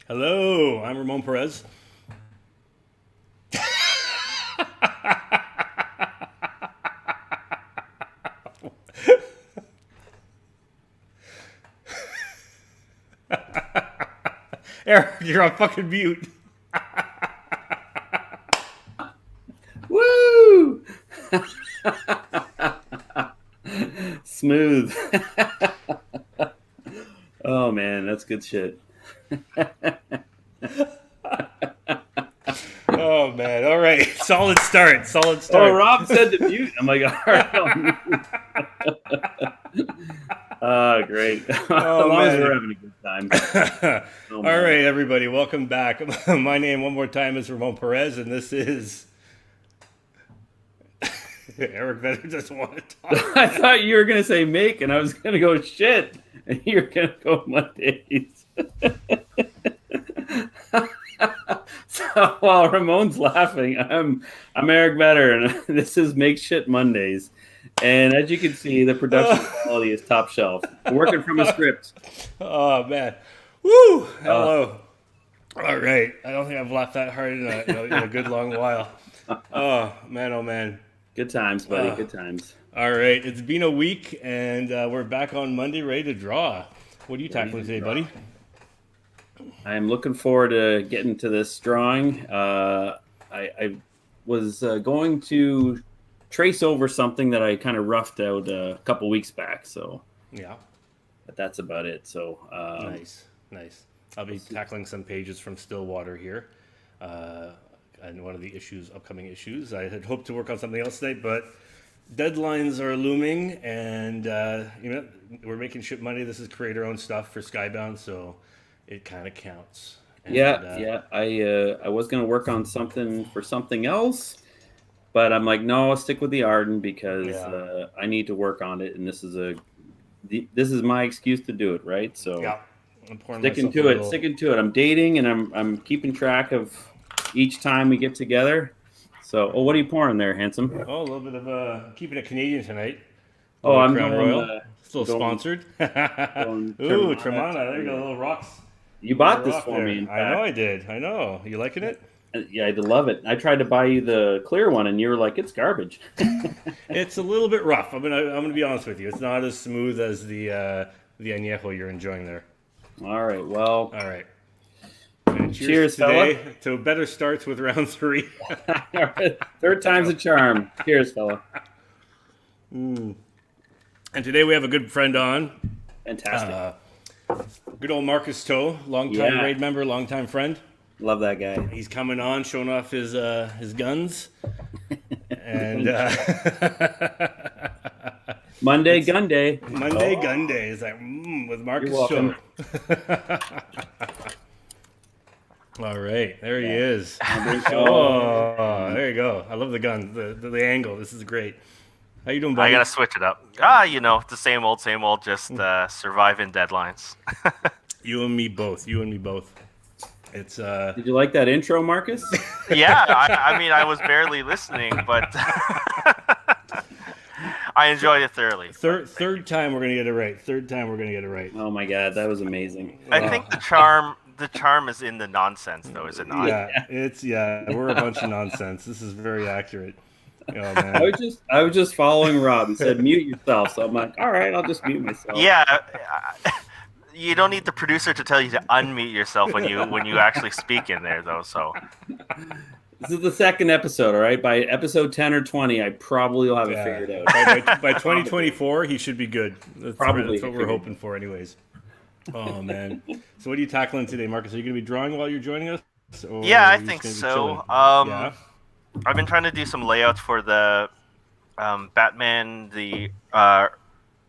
Hello, I'm Ramón Perez. Eric, you're on fucking mute. Woo! Smooth. Oh man, that's good shit. Oh man, all right, solid start. Oh, Rob said to mute. I'm like, all right, great. As long as we're having a good time. All right, everybody, welcome back. My name, one more time, is Ramón Perez, and this is Eric Vedder. Doesn't want to talk. I thought you were gonna say make, and I was gonna go shit, and you're gonna go Mondays. So while Ramon's laughing, I'm Eric Vedder, and this is Make Shit Mondays. And as you can see, the production quality is top shelf. We're working from a script. Oh man, woo! Hello. All right, I don't think I've laughed that hard in a good long while. Oh man. Good times, buddy. Good times. All right, it's been a week, and we're back on Monday, ready to draw. What are you tackling today, buddy? I'm looking forward to getting to this drawing. I was going to trace over something that I kind of roughed out a couple weeks back. So yeah, but that's about it. So nice. I'll be tackling some pages from Stillwater here, and one of the upcoming issues. I had hoped to work on something else today, but deadlines are looming, and we're making ship money. This is creator-owned stuff for Skybound, so it kind of counts. And, I was going to work on something for something else, but I'm like, no, I'll stick with the Arden because I need to work on it, and this is my excuse to do it, right? So yeah, sticking to it. I'm dating, and I'm keeping track of each time we get together. So, what are you pouring there, handsome? Oh, a little bit of keeping it Canadian tonight. I'm Crown going Royal. Still sponsored. Ooh, Tremana. There you go, little rocks. You bought this for me. In fact. I know I did. I know. You liking it? Yeah, I love it. I tried to buy you the clear one, and you were like, "It's garbage." It's a little bit rough. I'm gonna be honest with you. It's not as smooth as the añejo you're enjoying there. All right. Well. All right. Cheers today fella. To better starts with round 3. Third time's a charm. Cheers, fella. And today we have a good friend on. Fantastic. Good old Marcus Toe, longtime raid member, longtime friend. Love that guy. He's coming on, showing off his guns. And Monday Gun Day. Gun Day is like with Marcus Toe. All right, there he is. Oh, there you go. I love the gun, the angle. This is great. How you doing, buddy? I gotta switch it up. The same old, just surviving deadlines. You and me both. It's Did you like that intro, Marcus? Yeah, I was barely listening, but I enjoyed it thoroughly. Third time we're gonna get it right. Oh my god, that was amazing. I think the charm is in the nonsense, though, is it not? Yeah, we're a bunch of nonsense. This is very accurate. Oh, man. I was just following Rob. He said mute yourself, so I'm like, all right, I'll just mute myself. Yeah, you don't need the producer to tell you to unmute yourself when you actually speak in there, though. So this is the second episode, all right? By episode 10 or 20, I probably will have it figured out. By 2024, he should be good. That's what we're hoping for, anyways. Oh man! So what are you tackling today, Marcus? Are you going to be drawing while you're joining us? Yeah, I think so. I've been trying to do some layouts for the Batman, the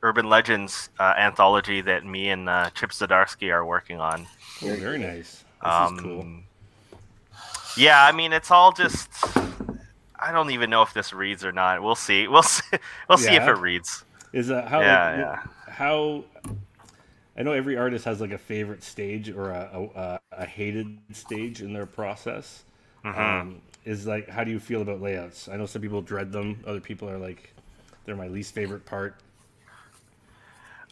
Urban Legends anthology that me and Chip Zdarsky are working on. Oh, very nice. This is cool. Yeah, it's all just. I don't even know if this reads or not. We'll see. We'll see if it reads. Is that how? How? I know every artist has like a favorite stage or a hated stage in their process. Mm-hmm. How do you feel about layouts? I know some people dread them. Other people are like, they're my least favorite part.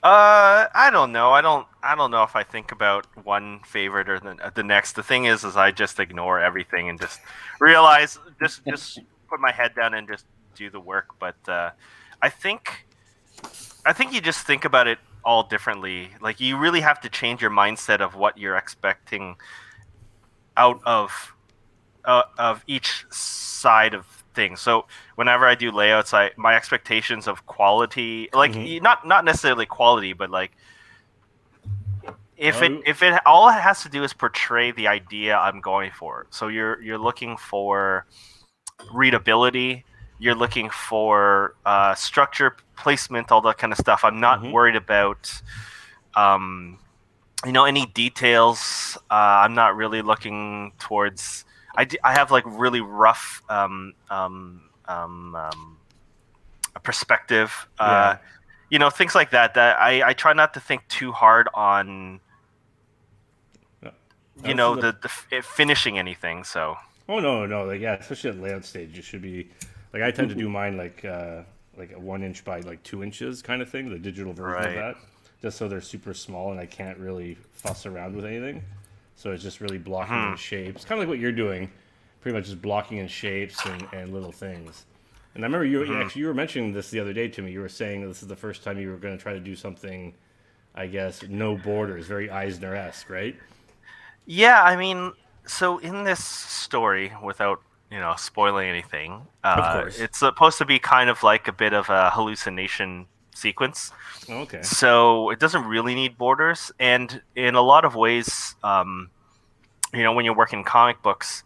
I don't know. I don't know if I think about one favorite or the next. The thing is I just ignore everything and just realize, just put my head down and just do the work. But I think you just think about it all differently. Like, you really have to change your mindset of what you're expecting out of each side of things. So whenever I do layouts, my expectations of quality, like, not necessarily quality, but like, if it all it has to do is portray the idea I'm going for. So you're looking for readability, you're looking for structure, placement, all that kind of stuff. I'm not worried about any details. I'm not really looking towards. I have like really rough perspective. Things like that. That I try not to think too hard on. Finishing anything. So. Oh no, like, yeah, especially at layout stage, it should be like, I tend to do mine like a 1 inch by like 2 inches kind of thing, the digital version of that, just so they're super small and I can't really fuss around with anything. So it's just really blocking in shapes, kind of like what you're doing, pretty much just blocking in shapes and little things. And I remember you were mentioning this the other day to me. You were saying this is the first time you were going to try to do something, I guess, no borders, very Eisner-esque, right? Yeah, I mean, so in this story, without spoiling anything, of course, it's supposed to be kind of like a bit of a hallucination sequence. Okay. So it doesn't really need borders, and in a lot of ways, when you're working comic books,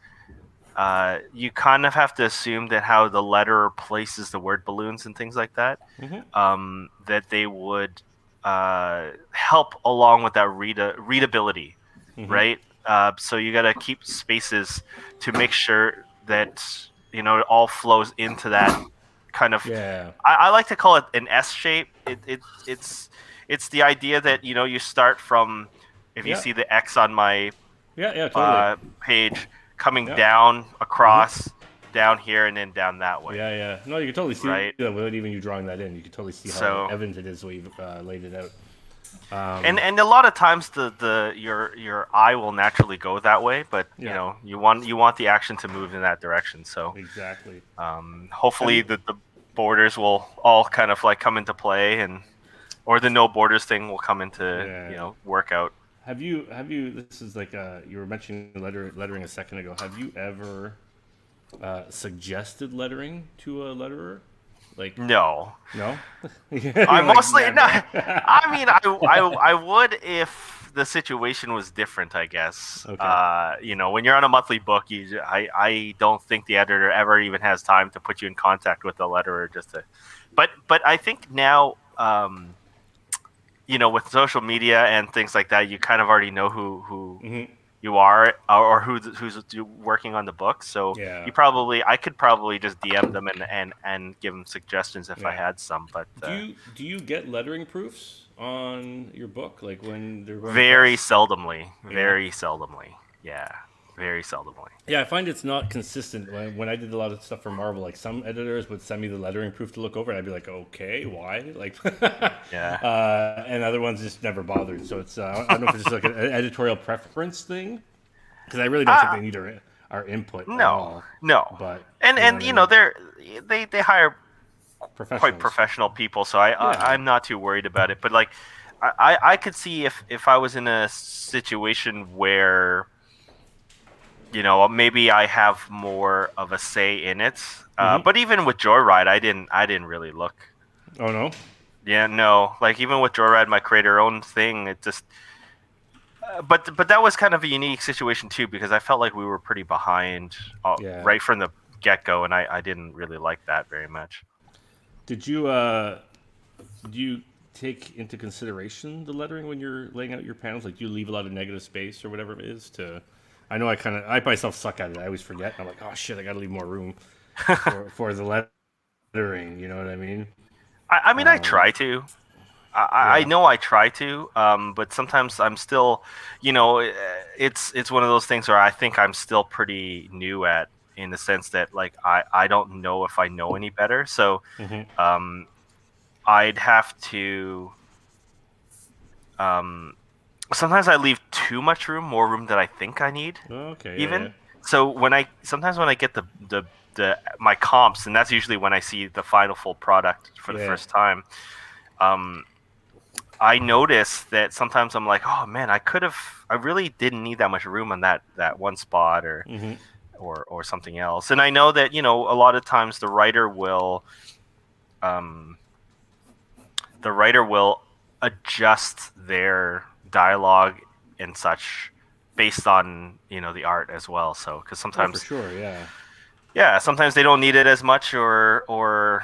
you kind of have to assume that how the letterer places the word balloons and things like that, that they would help along with that readability, right? So you got to keep spaces to make sure that it all flows into that kind of. Yeah. I like to call it an S shape. It's the idea that you start from, if you see the X on my totally. page, coming down across, down here, and then down that way. Yeah. No, you can totally see right? that without even you drawing that in. You can totally see how evident it is the way you've laid it out. And a lot of times your eye will naturally go that way, but you want the action to move in that direction. So exactly. Hopefully the borders will all kind of like come into play, or the no borders thing will come into work out. Have you? This is like you were mentioning lettering a second ago. Have you ever suggested lettering to a letterer? Like, no. I mostly not. I mean, I would if the situation was different, I guess. Okay. When you're on a monthly book, I don't think the editor ever even has time to put you in contact with the letterer just to. But I think now, with social media and things like that, you kind of already know who you are, or who's working on the book. So I could probably just DM them and give them suggestions if I had some. But do you get lettering proofs on your book, like when they're going very seldomly? Yeah, very seldomly. Yeah, I find it's not consistent. When I did a lot of stuff for Marvel, like, some editors would send me the lettering proof to look over, and I'd be like, okay, why? Like, and other ones just never bothered. So it's I don't know if it's just like an editorial preference thing, because I really don't think they need our input. No. But they hire quite professional people, so I'm not too worried about it. But like, I could see if I was in a situation where maybe I have more of a say in it. But even with Joyride, I didn't really look. Oh no? Yeah, no. Like, even with Joyride, my creator-owned thing, it just. But that was kind of a unique situation too, because I felt like we were pretty behind right from the get-go, and I didn't really like that very much. Did you take into consideration the lettering when you're laying out your panels? Like, do you leave a lot of negative space or whatever it is to? I know I myself suck at it. I always forget. I'm like, oh shit, I got to leave more room for the lettering. You know what I mean? I mean, I try to. I know I try to, but sometimes I'm still, it's one of those things where I think I'm still pretty new at, in the sense that, like, I don't know if I know any better. So I'd have to sometimes I leave too much room, more room than I think I need. Okay. Even Yeah. so, when I get the my comps, and that's usually when I see the final full product for the first time. I notice that sometimes I'm like, oh man, I really didn't need that much room on that one spot or something else. And I know that, a lot of times the writer will adjust their dialogue and such based on, the art as well. So, because sometimes, for sure, sometimes they don't need it as much, or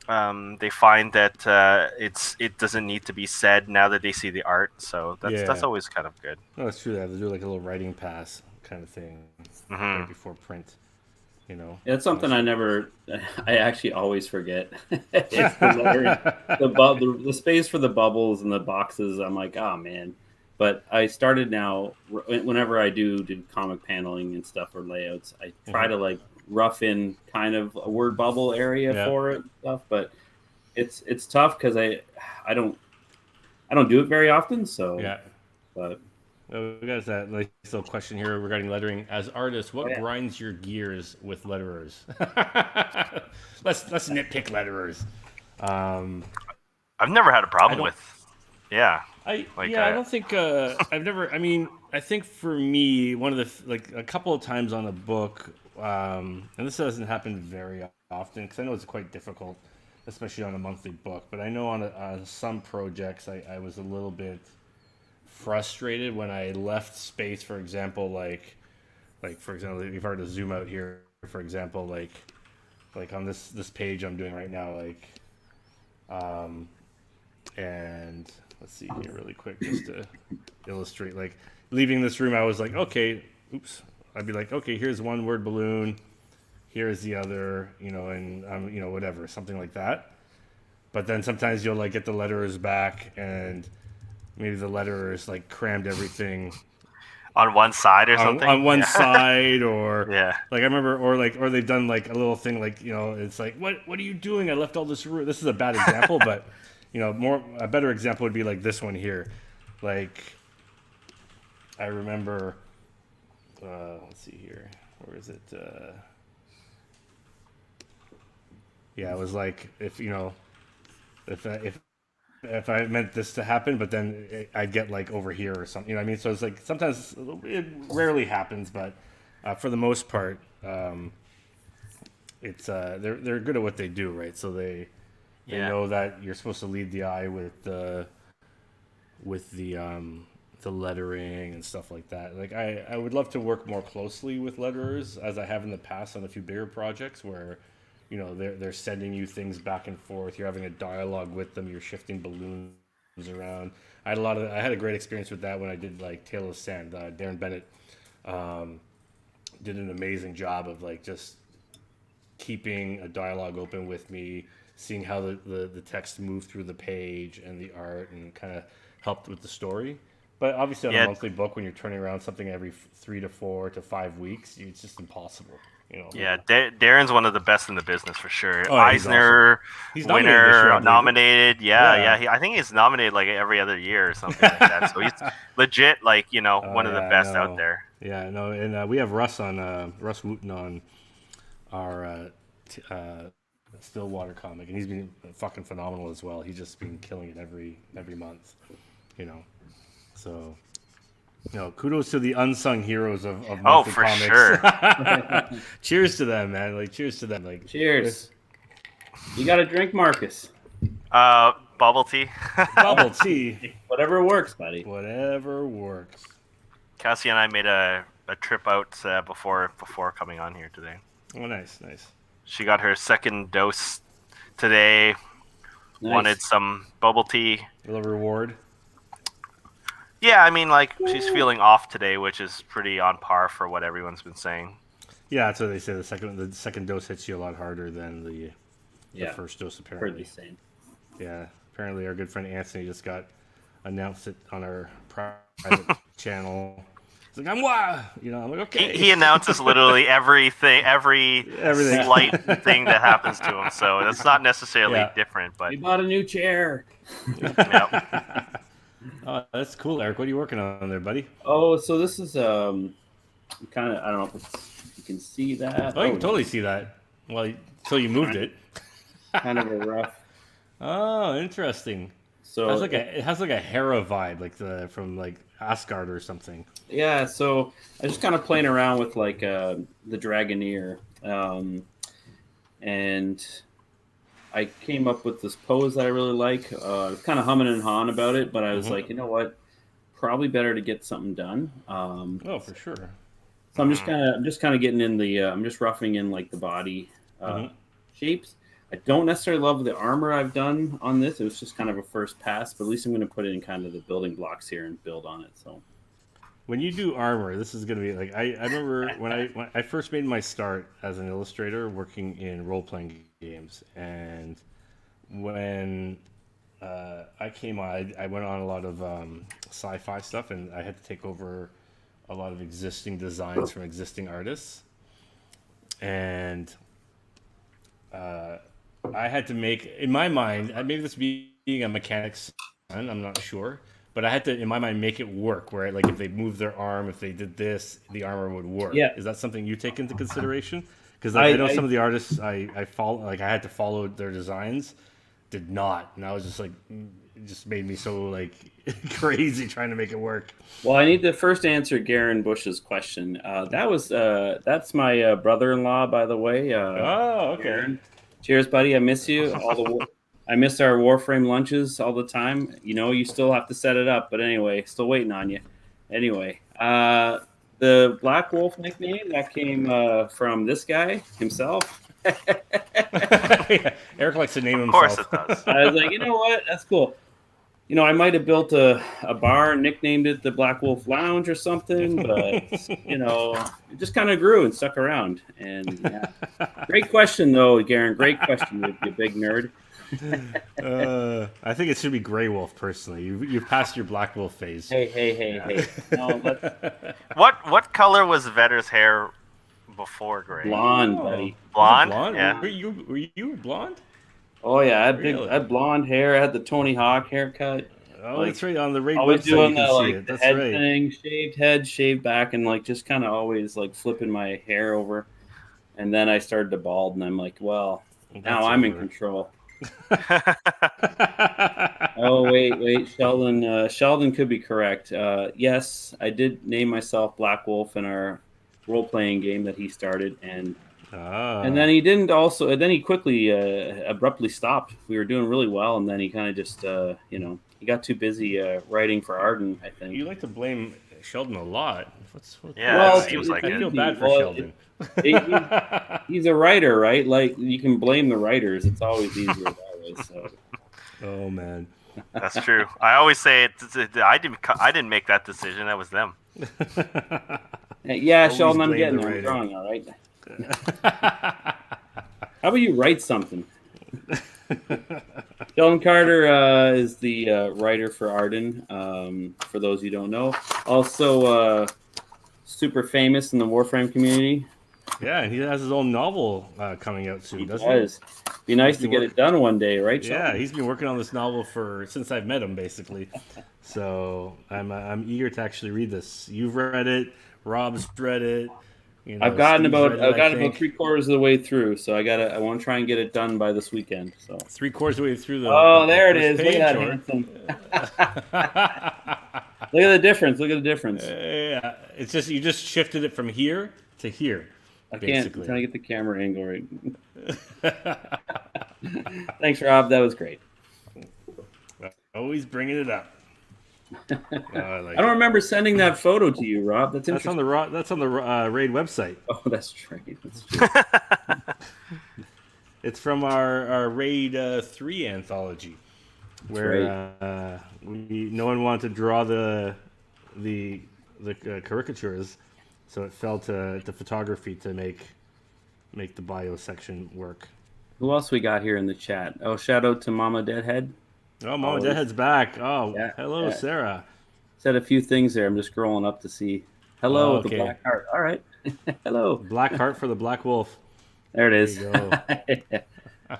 they find that it doesn't need to be said now that they see the art. So that's always kind of good. No, that's true. They have to do like a little writing pass kind of thing right before print. It's something I actually always forget. It's the space for the bubbles and the boxes. I'm like, oh man. But I started now, whenever I do comic paneling and stuff or layouts, I try to like rough in kind of a word bubble area for it and stuff. But it's tough because I don't do it very often. So but. We got that nice little question here regarding lettering. As artists, what grinds your gears with letterers? let's nitpick letterers. I've never had a problem with. Yeah. I don't think I've never. I mean, I think for me, one of the a couple of times on a book, and this doesn't happen very often because I know it's quite difficult, especially on a monthly book. But I know on some projects, I was a little bit frustrated when I left space. For example, like for example, if I were to zoom out here, for example, like on this page I'm doing right now, and let's see here really quick just to illustrate. Like leaving this room, I was like, okay, I'd be like, okay, here's one word balloon, here's the other, and whatever, something like that. But then sometimes you'll like get the letterers back and maybe the letterers like crammed everything on one side or something. On one side, or like I remember, or they've done like a little thing like it's like what are you doing? I left all this room. This is a bad example, but a better example would be like this one here. Like I remember, let's see here, where is it? It was like if I meant this to happen, but then I'd get like over here or something, you know what I mean? So it's like sometimes it rarely happens, but for the most part, it's they're good at what they do, right? So they know that you're supposed to lead the eye with the lettering and stuff like that. Like I would love to work more closely with letterers as I have in the past on a few bigger projects where they're sending you things back and forth. You're having a dialogue with them. You're shifting balloons around. I had a great experience with that when I did like Tale of Sand. Darren Bennett did an amazing job of like just keeping a dialogue open with me, seeing how the text moved through the page and the art, and kind of helped with the story. But obviously on a monthly book, when you're turning around something every 3 to 4 to 5 weeks, it's just impossible. Yeah, Darren's one of the best in the business for sure. Oh, Eisner he's winner, nominated. Yeah. I think he's nominated like every other year or something like that. So he's legit, like one of the best out there. Yeah, no, and we have Russ Wooten on our Stillwater comic, and he's been fucking phenomenal as well. He's just been killing it every month, So. Kudos to the unsung heroes of monthly comics. Sure. Cheers to them, man. Like, cheers to them. Like, cheers. You got to drink, Marcus. Bubble tea. Bubble tea. Whatever works, buddy. Whatever works. Cassie and I made a trip out before coming on here today. Oh, nice. She got her second dose today. Nice. Wanted some bubble tea. A little reward. Yeah, I mean, like, she's feeling off today, which is pretty on par for what everyone's been saying. Yeah, that's what they say. The second dose hits you a lot harder than the first dose, apparently. Heard the same. Yeah, apparently our good friend Anthony just announced it on our private channel. It's like, I'm like, okay. He announces literally everything. Slight thing that happens to him, so that's not necessarily different. But he bought a new chair. Yep. Oh, that's cool, Eric. What are you working on there, buddy? Oh, so this is kind of, I don't know if you can see that. Oh, you can totally see that. Well, so you moved it. Kind of a rough. Oh, interesting. So It has like a Hera vibe, like from like Asgard or something. yeah, so I was just kind of playing around with like the Dragoneer, and I came up with this pose that I really like. I was kind of humming and hawing about it, but I was like, you know what? Probably better to get something done. Oh, for sure. So I'm just kind of getting in the. I'm just roughing in like the body shapes. I don't necessarily love the armor I've done on this. It was just kind of a first pass, but at least I'm going to put it in kind of the building blocks here and build on it. So when you do armor, this is going to be like I remember when I first made my start as an illustrator working in role playing games, and when I came on, I went on a lot of sci-fi stuff, and I had to take over a lot of existing designs from existing artists, and I had to make, in my mind, maybe this being a mechanic's son, I'm not sure, but I had to, in my mind, make it work. Where like if they moved their arm, if they did this, the armor would work. Yeah. Is that something you take into consideration? Because I know some of the artists I follow, like I had to follow their designs, did not, and I was just like, it just made me so like crazy trying to make it work. Well, I need to first answer Garen Bush's question. That's my brother-in-law, by the way. Oh, okay. Garen. Cheers, buddy. I miss you. I miss our Warframe lunches all the time. You know, you still have to set it up, but anyway, still waiting on you. Anyway, the Black Wolf nickname that came from this guy himself. Yeah, Eric likes to name himself. Of course it does. I was like, you know what? That's cool. You know, I might have built a bar and nicknamed it the Black Wolf Lounge or something, but, you know, it just kind of grew and stuck around. And yeah. Great question, though, Garen. Great question, you big nerd. I think it should be Grey Wolf, personally. You've passed your Black Wolf phase. Hey. No, What color was Vedder's hair before gray? blonde, buddy. Blonde? Blonde? Yeah. Were you blonde? Oh, yeah. I Really? had blonde hair. I had the Tony Hawk haircut. Oh, that's right. On the Raid Always website, doing you that, can see like, it. the That's head right. thing, shaved head, shaved back, and, like, just kind of always, like, flipping my hair over. And then I started to bald, and I'm like, well, now That's I'm in over. control. Oh, wait. Sheldon could be correct. Yes, I did name myself Black Wolf in our role-playing game that he started, and then he didn't also. And then he quickly, abruptly stopped. We were doing really well, and then he kind of just, he got too busy writing for Arden, I think. You like to blame Sheldon a lot. Yeah, Well, it seems like I it. feel bad for Well, Sheldon. He's a writer, right? Like, you can blame the writers. It's always easier that way. So. Oh man. That's true. I always say I didn't make that decision. That was them. Yeah, Always Sheldon, I'm blame getting the there. I'm writer. drawing, all right? How about you write something? Sheldon Carter is the writer for Arden, for those who don't know. Also, super famous in the Warframe community. Yeah, and he has his own novel coming out soon, He doesn't does. Be nice to get it done one day, right, he? Sheldon? Yeah, he's been working on this novel since I've met him, basically. So I'm eager to actually read this. You've read it. Rob's read it. You know, I've gotten Steve's read it, I about think. 3/4 of the way through, so I want to try and get it done by this weekend. So. 3/4 of the way through the. Oh, the there it first is. Look at that page, handsome. Look at the difference. Look at the difference. Yeah, it's just you just shifted it from here to here. I basically. can't. Can I get the camera angle right? Thanks, Rob. That was great. Always bringing it up. I like I don't it. remember sending that photo to you, Rob. That's That's interesting. on the Raid website. Oh, that's right. That's true. It's from our Raid 3 anthology, where no one wanted to draw the caricatures, so it fell to photography to make the bio section work. Who else we got here in the chat? Oh, shout out to Mama Deadhead. Oh, Mama Deadhead's back. Oh, Yeah, hello, yeah. Sarah. Said a few things there. I'm just scrolling up to see. Hello, Oh, with okay. the black heart. All right. Hello. Black heart for the Black Wolf. There it There is. you go.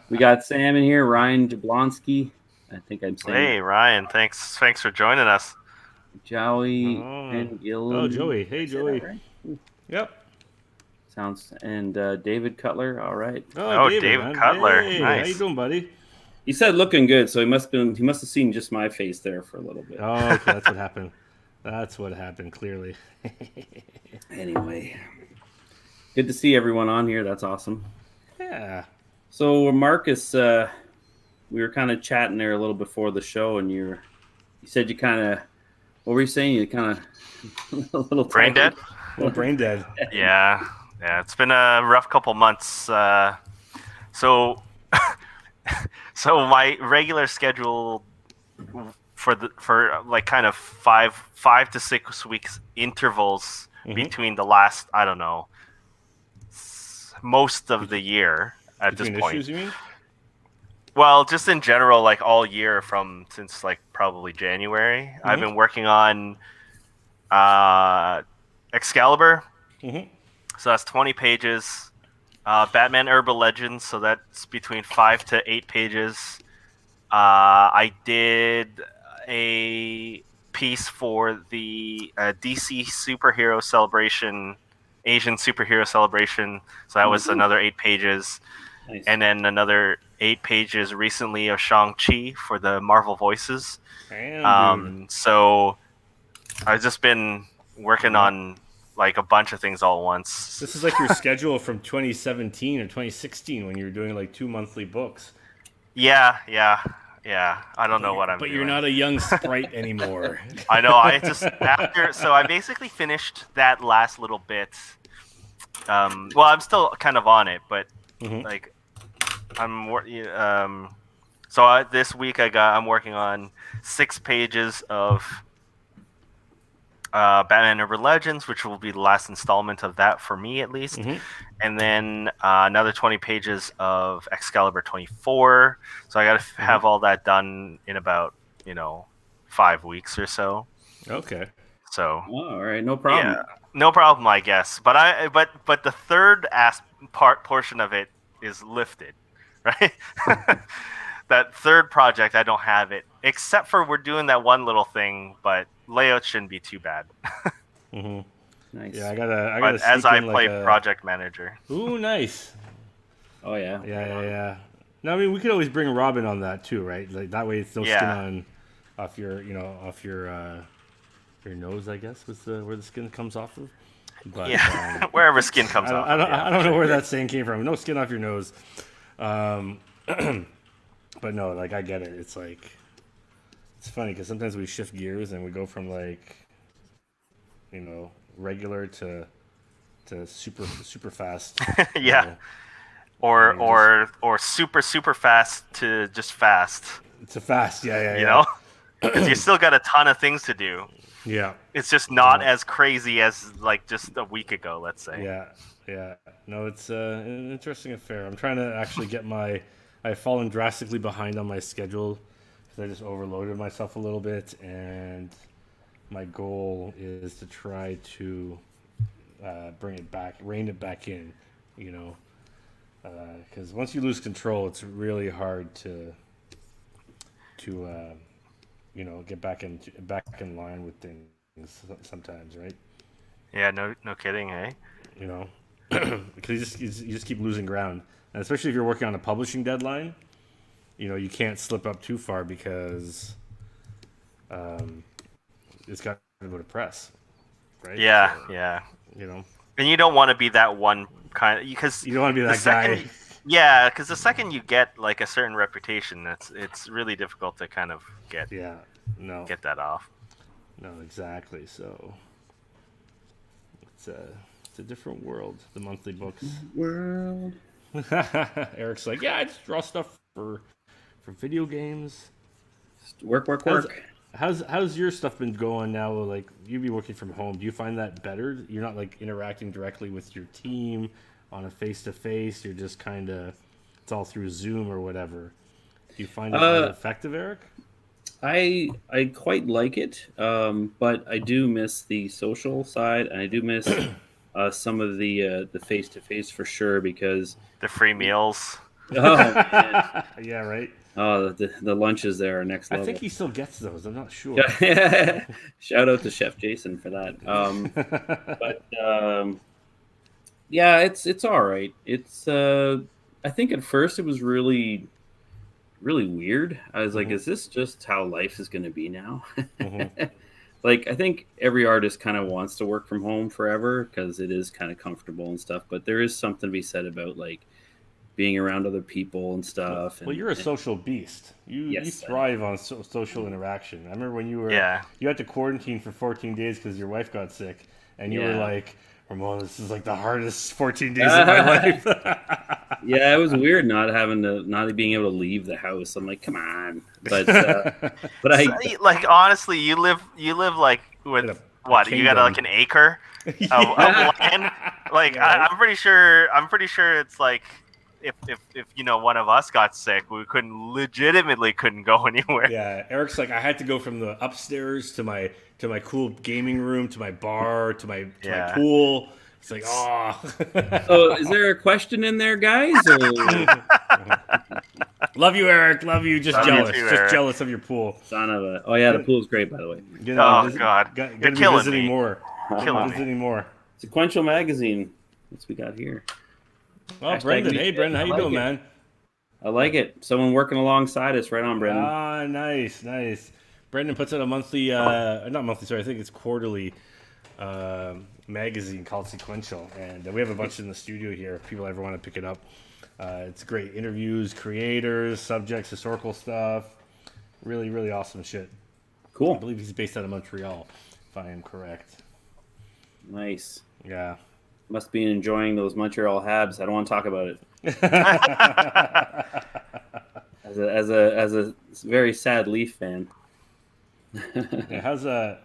We got Sam in here, Ryan Jablonski. I think I'm saying. Hey, Ryan, thanks for joining us. Joey and Gil. Oh, Joey. Hey, Joey. Right? Yep. Sounds. And David Cutler. All right. Oh, David man. Cutler. Hey, Nice. how you doing, buddy? He said looking good, so he must have seen just my face there for a little bit. Oh, okay, that's what happened. That's what happened, clearly. Anyway, good to see everyone on here. That's awesome. Yeah. So Marcus, we were kind of chatting there a little before the show, and you said you kind of, what were you saying? You kind of a little Brain tired? dead? Well, brain dead. Yeah. It's been a rough couple months. So my regular schedule for like kind of 5 to 6 weeks intervals between the last, I don't know, most of the year at this point. Issues, you mean? Well, just in general, like all year since like probably January, I've been working on Excalibur. So that's 20 pages. Batman Urban Legends, so that's between 5 to 8 pages. I did a piece for the DC superhero celebration, Asian superhero celebration. So that was another 8 pages. Nice. And then another 8 pages recently of Shang-Chi for the Marvel Voices. Damn, So I've just been working on like a bunch of things all at once. This is like your schedule from 2017 or 2016 when you were doing like 2 monthly books. Yeah. I don't know what I'm doing. But you're not a young sprite anymore. I know. So I basically finished that last little bit. Well, I'm still kind of on it, but like this week I'm working on 6 pages of Batman Urban Legends, which will be the last installment of that for me at least, and then another 20 pages of Excalibur 24. So I got to have all that done in about 5 weeks or so. Okay. So all right, no problem. Yeah, no problem, I guess. But the third portion of it is lifted, right? That third project, I don't have it, except for we're doing that one little thing, but layout shouldn't be too bad. Nice. Yeah, I gotta. But as I play project manager. Ooh, nice. Oh yeah. Yeah. No, I mean we could always bring Robin on that too, right? Like that way, it's no skin off your nose, I guess, was where the skin comes off of. But, yeah, wherever skin comes off. I don't know where that saying came from. No skin off your nose. But no, like I get it. It's like it's funny because sometimes we shift gears and we go from like regular to super fast. Yeah. Or super fast to just fast. It's a fast, yeah. You know, because you still got a ton of things to do. Yeah. It's just not as crazy as like just a week ago, let's say. Yeah. No, it's an interesting affair. I'm trying to actually get I've fallen drastically behind on my schedule because I just overloaded myself a little bit, and my goal is to try to rein it back in, because once you lose control, it's really hard to get back in line with things sometimes, right? Yeah, no kidding, eh? Because you just keep losing ground. And especially if you're working on a publishing deadline, you can't slip up too far because it's got to go to press, right? Yeah, so, yeah. And you don't want to be that one kind, because you don't want to be that guy. Yeah, because the second you get like a certain reputation, it's really difficult to kind of get that off. No, exactly. So it's a different world. The monthly books world. Eric's like, yeah, I just draw stuff for video games. Work. How's your stuff been going now? Like, you be working from home. Do you find that better? You're not like interacting directly with your team on a face-to-face. You're just kind of, it's all through Zoom or whatever. Do you find it effective, Eric? I quite like it, but I do miss the social side, and I do miss some of the face-to-face for sure, because the free meals. Oh, man. Yeah, right. Oh, the lunches there are next I level. think he still gets those. I'm not sure. Shout out to Chef Jason for that. Yeah, it's all right. It's I think at first it was really really weird. I was like, is this just how life is going to be now? Like, I think every artist kind of wants to work from home forever because it is kind of comfortable and stuff. But there is something to be said about like being around other people and stuff. Well, you're a social beast. You Yes, thrive on social interaction. I remember when you had to quarantine for 14 days because your wife got sick, and you were Yeah. like, Ramon, this is like the hardest 14 days of my life. Yeah, it was weird not being able to leave the house. I'm like, come on, but I like honestly, you live like with what? You got like an acre of land. Like Yeah. I'm pretty sure it's like if one of us got sick, we legitimately couldn't go anywhere. Yeah, Eric's like, I had to go from the upstairs to my cool gaming room to my bar to my pool. It's like, oh. So, is there a question in there, guys? Or... Love you, Eric. Love you. Just Love you jealous. too, Just Eric. jealous of your pool. Son of a... Oh yeah, the pool's great, by the way. Oh, God. Gonna You're be killing visiting me. more. Killing me. Visiting more. Sequential magazine. What's we got here? Oh, Hashtag Brendan. me Hey, too. Brendan. How I you like doing, it. man? I like it. Someone working alongside us. Right on, Brendan. Ah, nice, nice. Brendan puts out a monthly, not monthly, sorry, I think it's quarterly magazine called Sequential, and we have a bunch in the studio here if people ever want to pick it up. It's great interviews, creators, subjects, historical stuff. Really, really awesome shit. I Cool. believe he's based out of Montreal, if I am correct. Nice. Yeah. Must be enjoying those Montreal Habs. I don't want to talk about it. As a very sad Leaf fan. Yeah, how's are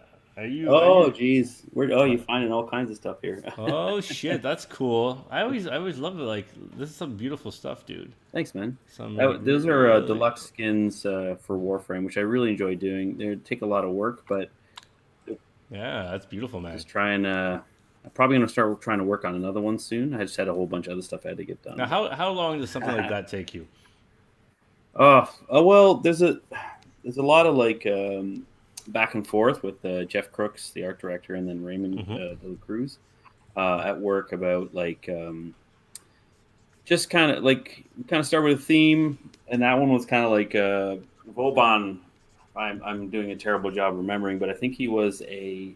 you? Oh, geez. You're finding all kinds of stuff here. Oh shit, that's cool. I always love it. Like, this is some beautiful stuff, dude. Thanks, man. Some Those are really- deluxe skins for Warframe, which I really enjoy doing. They take a lot of work, but Yeah, that's beautiful, man. just trying. I'm probably gonna start trying to work on another one soon. I just had a whole bunch of other stuff I had to get done. Now, how long does something like that take you? Oh well, there's a lot of like back and forth with Jeff Crooks, the art director, and then Raymond De La Cruz at work about like just kind of start with a theme, and that one was kind of like Vauban. I'm doing a terrible job remembering, but I think he was a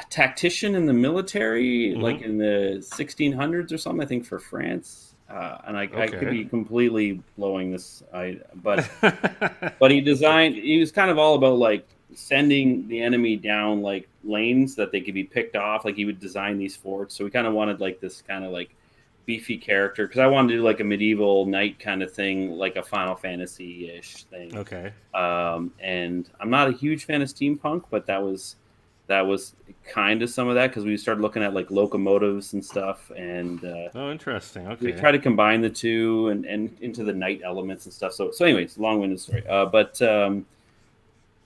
tactician in the military, like in the 1600s or something. I think for France, and I could be completely blowing this. But he was kind of all about like sending the enemy down like lanes that they could be picked off. Like he would design these forts. So we kind of wanted like this kind of like beefy character because I wanted to do like a medieval knight kind of thing, like a Final Fantasy-ish thing. Okay. And I'm not a huge fan of steampunk, but that was kind of some of that because we started looking at like locomotives and stuff, and Oh, interesting. Okay. we try to combine the two and into the night elements and stuff. So anyways, long-winded story.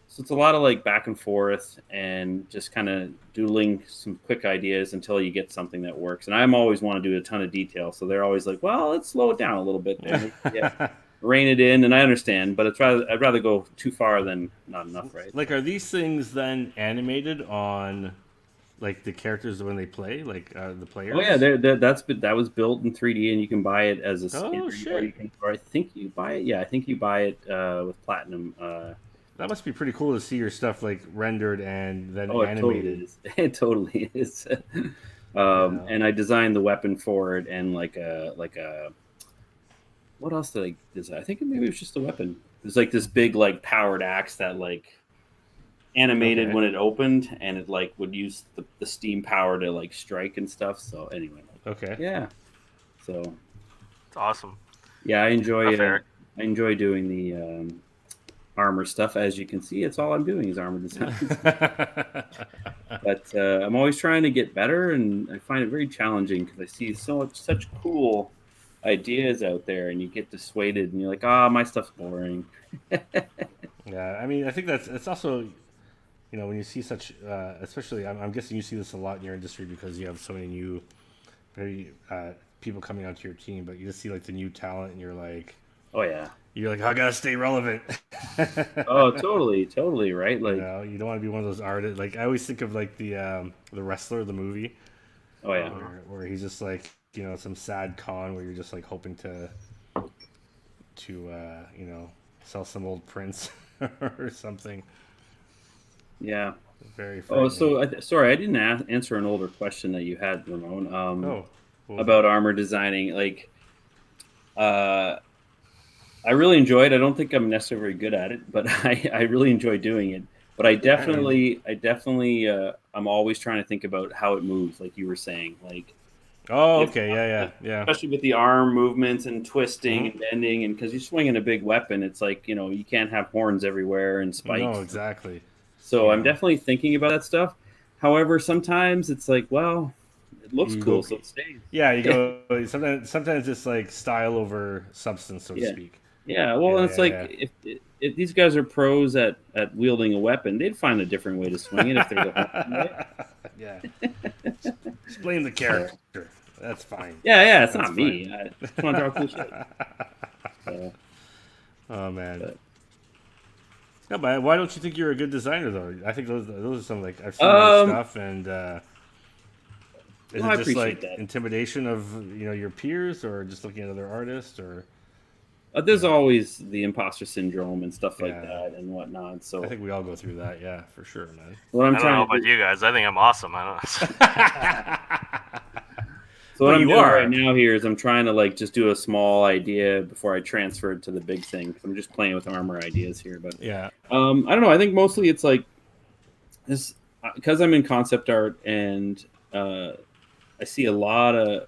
So it's a lot of like back and forth and just kind of doodling some quick ideas until you get something that works. And I'm always want to do a ton of detail, so they're always like, "Well, let's slow it down a little bit, yeah, rein it in." And I understand, but I'd rather go too far than not enough, right? Like, are these things then animated on, like, the characters when they play, like the players? Oh yeah, that was built in 3D, and you can buy it as a skin. Oh, shit. Or I think you buy it. Yeah, I think you buy it with platinum. That must be pretty cool to see your stuff like rendered and then Oh, animated. it totally is. And I designed the weapon for it, and like a what else did I design? I think maybe it was just the weapon. It was like this big like powered axe that like animated when it opened, and it like would use the steam power to like strike and stuff. So anyway, Okay. so It's awesome. yeah, I enjoy Fair. I enjoy doing the armor stuff. As you can see, it's all I'm doing is armor design. But I'm always trying to get better, and I find it very challenging because I see such cool ideas out there, and you get dissuaded, and you're like, my stuff's boring. Yeah, I mean, I think it's also, you know, when you see such, especially, I'm guessing you see this a lot in your industry because you have so many new, very people coming onto your team, but you just see like the new talent, and you're like, oh yeah, I gotta stay relevant. oh totally right. Like, you don't want to be one of those artists. Like I always think of like the wrestler, the movie. Oh yeah, where he's just like some sad con where you're just like hoping to sell some old prints or something. Yeah. Very. Oh, so sorry, I didn't answer an older question that you had, Ramon. About armor designing. Like, I really enjoyed. I don't think I'm necessarily very good at it, but I really enjoy doing it. But I definitely, I'm always trying to think about how it moves, like you were saying, like. Oh, okay, yeah. Especially with the arm movements and twisting and bending, and because you're swinging a big weapon, it's like you can't have horns everywhere and spikes. No, exactly. So I'm definitely thinking about that stuff. However, sometimes it's like, well, it looks cool, so it stays. Yeah, you go. Sometimes it's like style over substance, so to speak. Yeah, well, it's like if these guys are pros at wielding a weapon, they'd find a different way to swing it if they're the Yeah. Just blame the character. That's fine. Yeah, it's not me. I just want to draw cool shit. So, oh man. No, but why don't you think you're a good designer though? I think those are some like I've seen your stuff, and is it just like that intimidation of your peers, or just looking at other artists, or there's always the imposter syndrome and stuff like that and whatnot. So I think we all go through that, yeah, for sure, man. What I don't know about you guys. I think I'm awesome. I don't know. So what I'm doing right now here is I'm trying to like just do a small idea before I transfer it to the big thing. I'm just playing with armor ideas here, but yeah, I don't know. I think mostly it's like this because I'm in concept art, and I see a lot of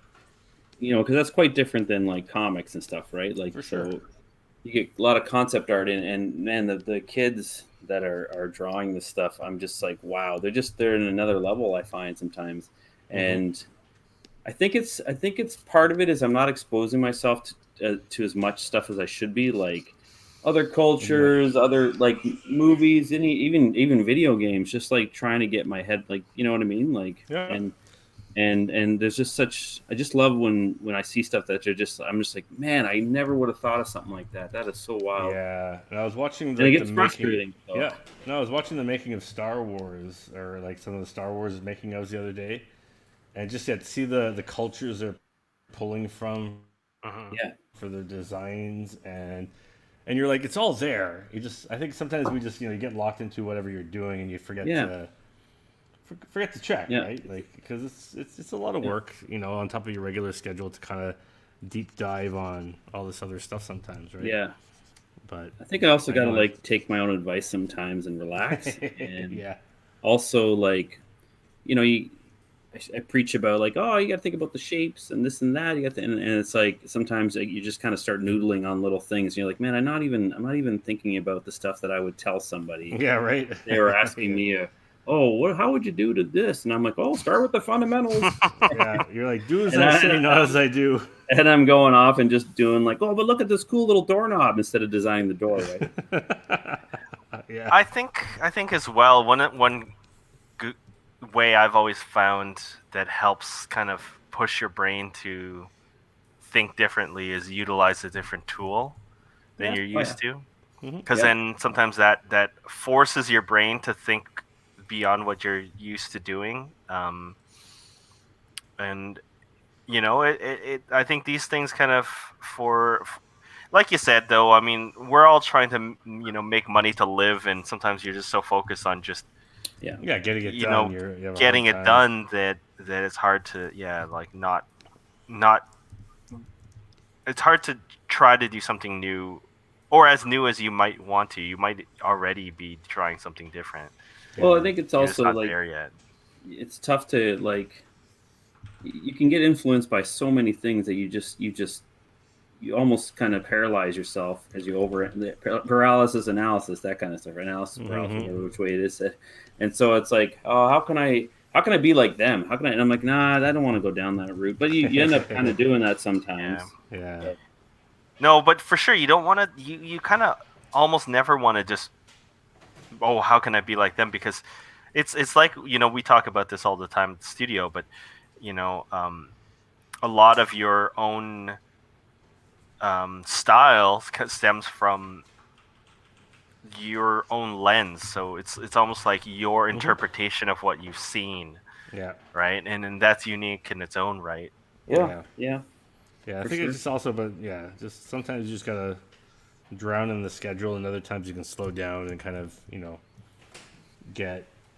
because that's quite different than like comics and stuff, right? Like for sure. So you get a lot of concept art and man, the kids that are drawing this stuff, I'm just like, wow, they're in another level. I find sometimes, and I think it's part of it is I'm not exposing myself to as much stuff as I should be, like other cultures, other like movies, even video games. Just like trying to get my head, like you know what I mean, like and there's just such. I just love when I see stuff that I'm just like, man, I never would have thought of something like that. That is so wild. Yeah, and I was watching and it gets frustrating. Yeah, no, I was watching the making of Star Wars, or like some of the Star Wars making ofs the other day. And just to see the cultures they're pulling from for their designs, and you're like, it's all there. I think sometimes we just you get locked into whatever you're doing, and you forget to check, right? Like because it's a lot of work, on top of your regular schedule to kind of deep dive on all this other stuff sometimes, right? Yeah. But I think I also got to like take my own advice sometimes and relax, and also like I preach about like, oh, you got to think about the shapes and this and that. You got to, and it's like sometimes you just kind of start noodling on little things. And you're like, man, I'm not even thinking about the stuff that I would tell somebody. Yeah, right. They were asking me, how would you do to this? And I'm like, oh, start with the fundamentals. Yeah, you're like, do as I say, not as I do. And I'm going off and just doing like, oh, but look at this cool little doorknob instead of designing the door, right? Yeah. I think as well one way I've always found that helps kind of push your brain to think differently is utilize a different tool than you're used to, because then sometimes that forces your brain to think beyond what you're used to doing, and I think these things kind of for like you said though, I mean, we're all trying to make money to live, and sometimes you're just so focused on just getting it done. Getting it done that it's hard to not. It's hard to try to do something new, or as new as you might want to. You might already be trying something different. Well, I think it's also not like there yet. It's tough to like. You can get influenced by so many things that you almost kind of paralyze yourself as you paralysis analysis, that kind of stuff, analysis paralysis, which way it is. And so it's like, oh, how can I be like them? How can I? And I'm like, nah, I don't want to go down that route. But you end up kind of doing that sometimes. Yeah. No, but for sure, you don't want to. You kind of almost never want to just. Oh, how can I be like them? Because it's like we talk about this all the time at the studio, but a lot of your own style stems from your own lens. So it's almost like your interpretation of what you've seen. Yeah. Right. And that's unique in its own right. Yeah. I think it's just also, but just sometimes you just gotta drown in the schedule, and other times you can slow down and kind of,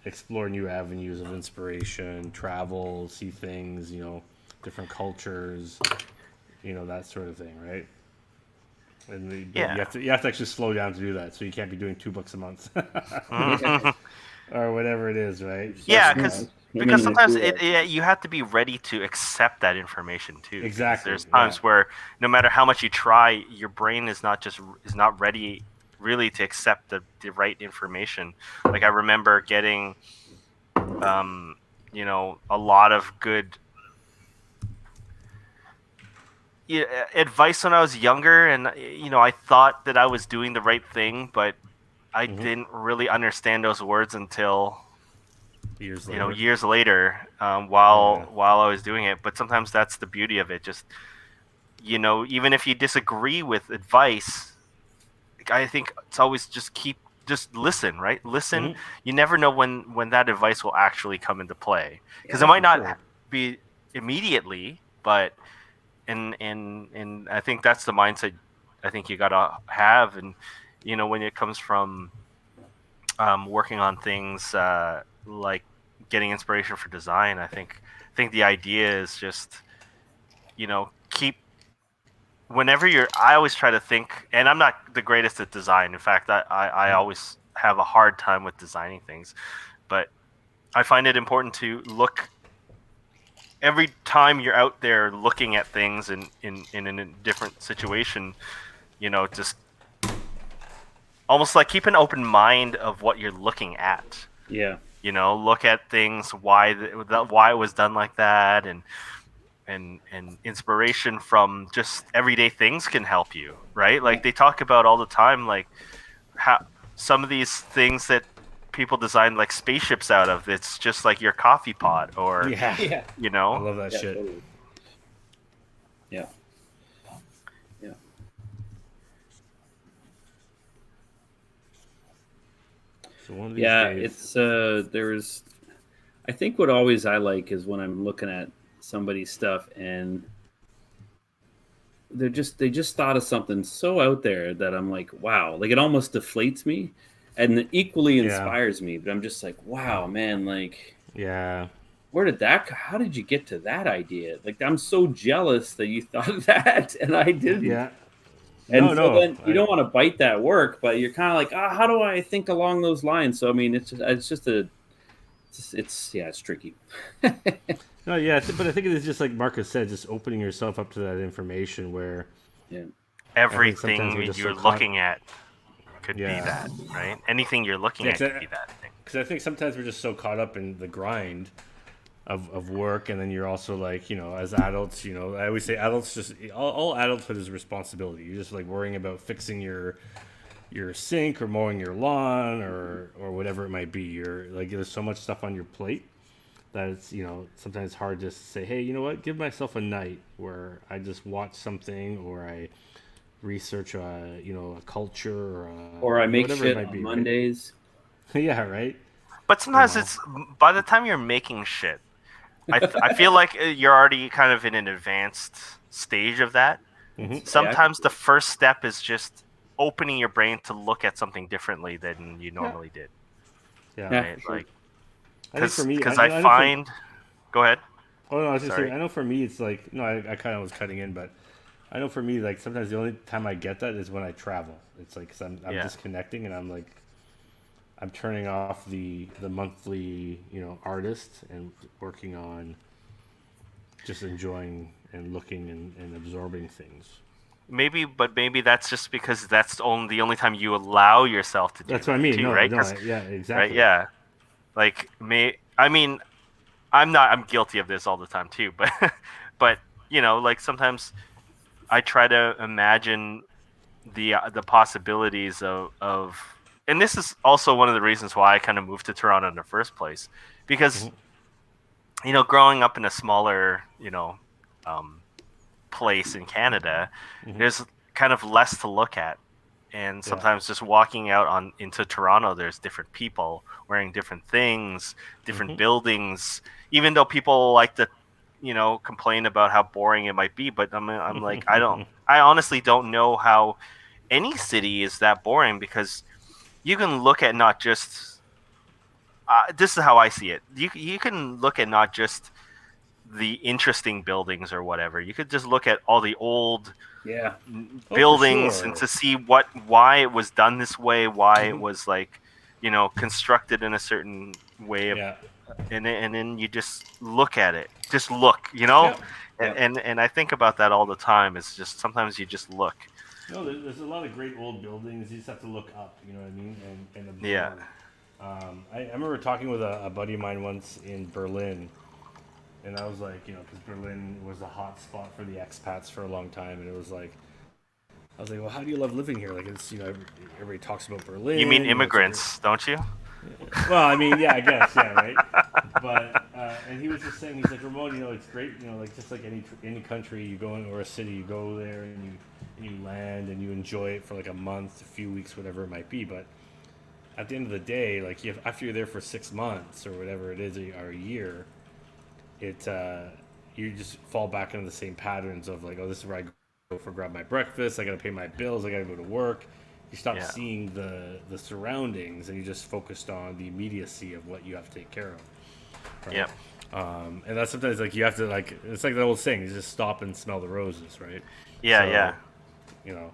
explore new avenues of inspiration, travel, see things, different cultures, that sort of thing, right? And you have to actually slow down to do that, so you can't be doing 2 books a month or whatever it is, right? Yeah, because sometimes you have to be ready to accept that information too. Exactly. There's times where no matter how much you try, your brain is not ready really to accept the right information. Like I remember getting, a lot of good advice when I was younger, and I thought that I was doing the right thing, but I didn't really understand those words until years later, while I was doing it. But sometimes that's the beauty of it. Just even if you disagree with advice, I think it's always just listen, right? Listen. You never know when that advice will actually come into play, because it might not be immediately, but and I think that's the mindset I think you gotta have. And when it comes from working on things like getting inspiration for design, I think the idea is just keep whenever I always try to think, and I'm not the greatest at design. In fact, I always have a hard time with designing things, but I find it important to look every time you're out there looking at things in a different situation, just almost like keep an open mind of what you're looking at. Yeah. Look at things, why it was done like that, and inspiration from just everyday things can help you, right? Like they talk about all the time, like how some of these things that people design like spaceships out of, it's just like your coffee pot, or I love that shit. Totally. Yeah. So one of these days... it's there's I think what always I like is when I'm looking at somebody's stuff and they just thought of something so out there that I'm like, wow, like it almost deflates me and equally inspires me, but I'm just like, wow, man, like, where did how did you get to that idea? Like, I'm so jealous that you thought of that and I didn't. And then you don't want to bite that work, but you're kind of like, how do I think along those lines? So I mean, it's tricky. No, but I think it is just like Marcus said, just opening yourself up to that information where everything you're looking at could be that, right? Anything you're looking at could be that thing. Because I think sometimes we're just so caught up in the grind of work, and then you're also like, as adults, I always say adults just all adulthood is responsibility. You're just like worrying about fixing your sink or mowing your lawn or whatever it might be. You're like, there's so much stuff on your plate that it's sometimes hard just to say, hey, you know what, give myself a night where I just watch something, or I research a culture, or I make shit on Mondays. Right? Yeah, right. But sometimes it's by the time you're making shit, I feel like you're already kind of in an advanced stage of that. Sometimes the first step is just opening your brain to look at something differently than you normally did. Right? Like, because I find. Go ahead. Oh no, I was just saying. I know for me, it's like I kind of was cutting in, but I know for me, like sometimes the only time I get that is when I travel. It's like 'cause I'm disconnecting, and I'm like, I'm turning off the monthly artist and working on just enjoying and looking and absorbing things. Maybe that's just because that's the only time you allow yourself to do. That's what I mean, too, no, right? Yeah, exactly. Right, yeah. Like I'm guilty of this all the time too, but like sometimes I try to imagine the possibilities of, and this is also one of the reasons why I kind of moved to Toronto in the first place, because growing up in a smaller place in Canada, there's kind of less to look at. And sometimes just walking out into Toronto, there's different people wearing different things, different buildings. Even though people like to, complain about how boring it might be, but I'm like, I honestly don't know how any city is that boring, because you can look at not just. This is how I see it. You can look at not just the interesting buildings or whatever. You could just look at all the old buildings and to see why it was done this way, why it was constructed in a certain way, and then you just look at it. Just look, and I think about that all the time. It's just sometimes you just look. No, there's a lot of great old buildings. You just have to look up, you know what I mean, and observe. Yeah. I remember talking with a buddy of mine once in Berlin. And I was like, because Berlin was a hot spot for the expats for a long time, and it was like, I was like, well, how do you love living here? Like, it's everybody talks about Berlin. You mean immigrants, don't you? Well, I mean, yeah, I guess, yeah, right. But and he was just saying, he's like, Ramon, it's great, like just like any country you go in, or a city, you go there and you land and you enjoy it for like a month, a few weeks, whatever it might be. But at the end of the day, like after you're there for 6 months or whatever it is, or a year. You just fall back into the same patterns of like, oh, this is where I go for grab my breakfast. I got to pay my bills. I got to go to work. You stop seeing the surroundings, and you just focused on the immediacy of what you have to take care of. Right? Yeah. And that's sometimes like you have to it's like the old saying, you just stop and smell the roses, right? Yeah, so,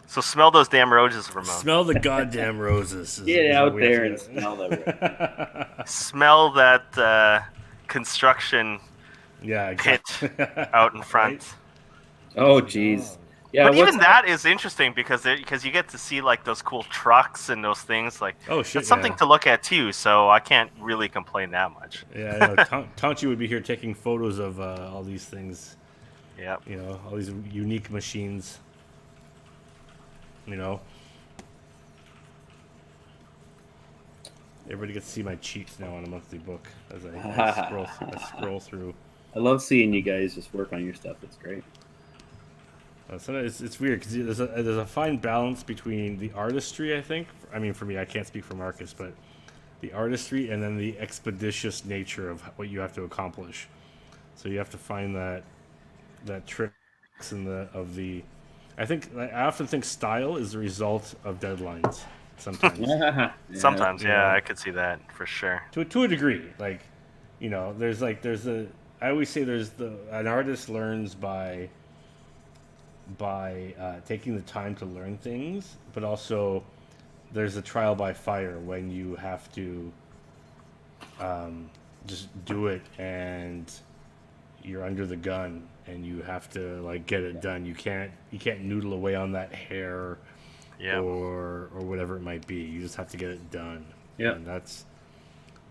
So smell those damn roses, Ramon. Smell the goddamn roses. Get out there and smell them. Smell that. Construction exactly. pit out in front. Right? Oh, jeez. Yeah, but even that is interesting because you get to see like those cool trucks and those things. Like, oh shit, it's something to look at too. So I can't really complain that much. Yeah, Taunchi would be here taking photos of all these things. Yeah. All these unique machines. Everybody gets to see my cheeks now on a monthly book as I scroll through. I love seeing you guys just work on your stuff. It's great. Sometimes it's weird because there's a fine balance between the artistry, I think. I mean, for me, I can't speak for Marcus, but the artistry and then the expeditious nature of what you have to accomplish. So you have to find that tricks I often think style is the result of deadlines. Sometimes. Sometimes, I could see that for sure. To a degree, I always say an artist learns by taking the time to learn things, but also there's a trial by fire when you have to just do it and you're under the gun and you have to get it done. You can't noodle away on that hair. Yeah. Or whatever it might be. You just have to get it done. Yeah. And I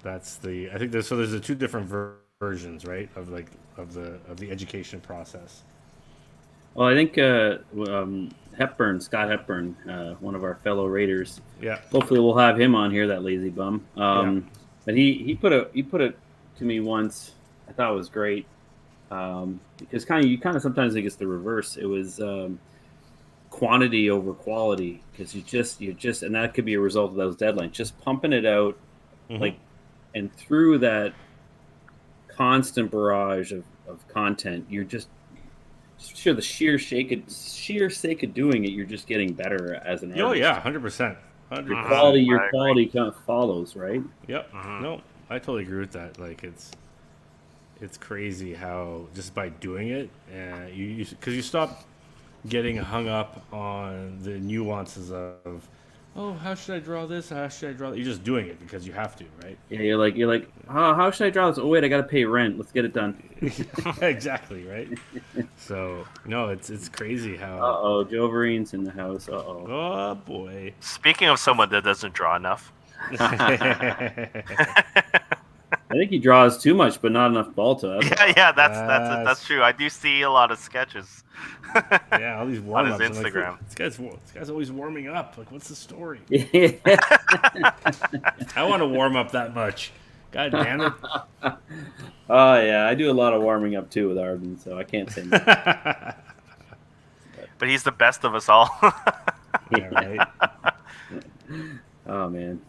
think there's the two different versions, right, of the education process. Well, I think Scott Hepburn, one of our fellow Raiders. Yeah. Hopefully we'll have him on here, that lazy bum. But he put it to me once. I thought it was great. Because you sometimes think it's the reverse. It was quantity over quality, because you just and that could be a result of those deadlines, just pumping it out, and through that constant barrage of content, you're just sure the sheer sake of doing it, you're just getting better as an artist. Oh yeah, 100%. Your quality kind of follows, right? Yep. No, I totally agree with that. It's crazy how just by doing it, because you stop getting hung up on the nuances of, oh, how should I draw this? How should I draw that? You're just doing it because you have to, right? Yeah, you're like, oh, how should I draw this? Oh wait, I got to pay rent. Let's get it done. Exactly, right? So no, it's crazy how. Joe Vereen's in the house. Oh boy. Speaking of someone that doesn't draw enough. I think he draws too much, but not enough Balto. That's true. I do see a lot of sketches. Yeah, all these warm ups on his Instagram. This guy's always warming up. Like, what's the story? I want to warm up that much. God damn it. Oh yeah, I do a lot of warming up too with Arden, so I can't say no. But he's the best of us all. Yeah, right. Oh man.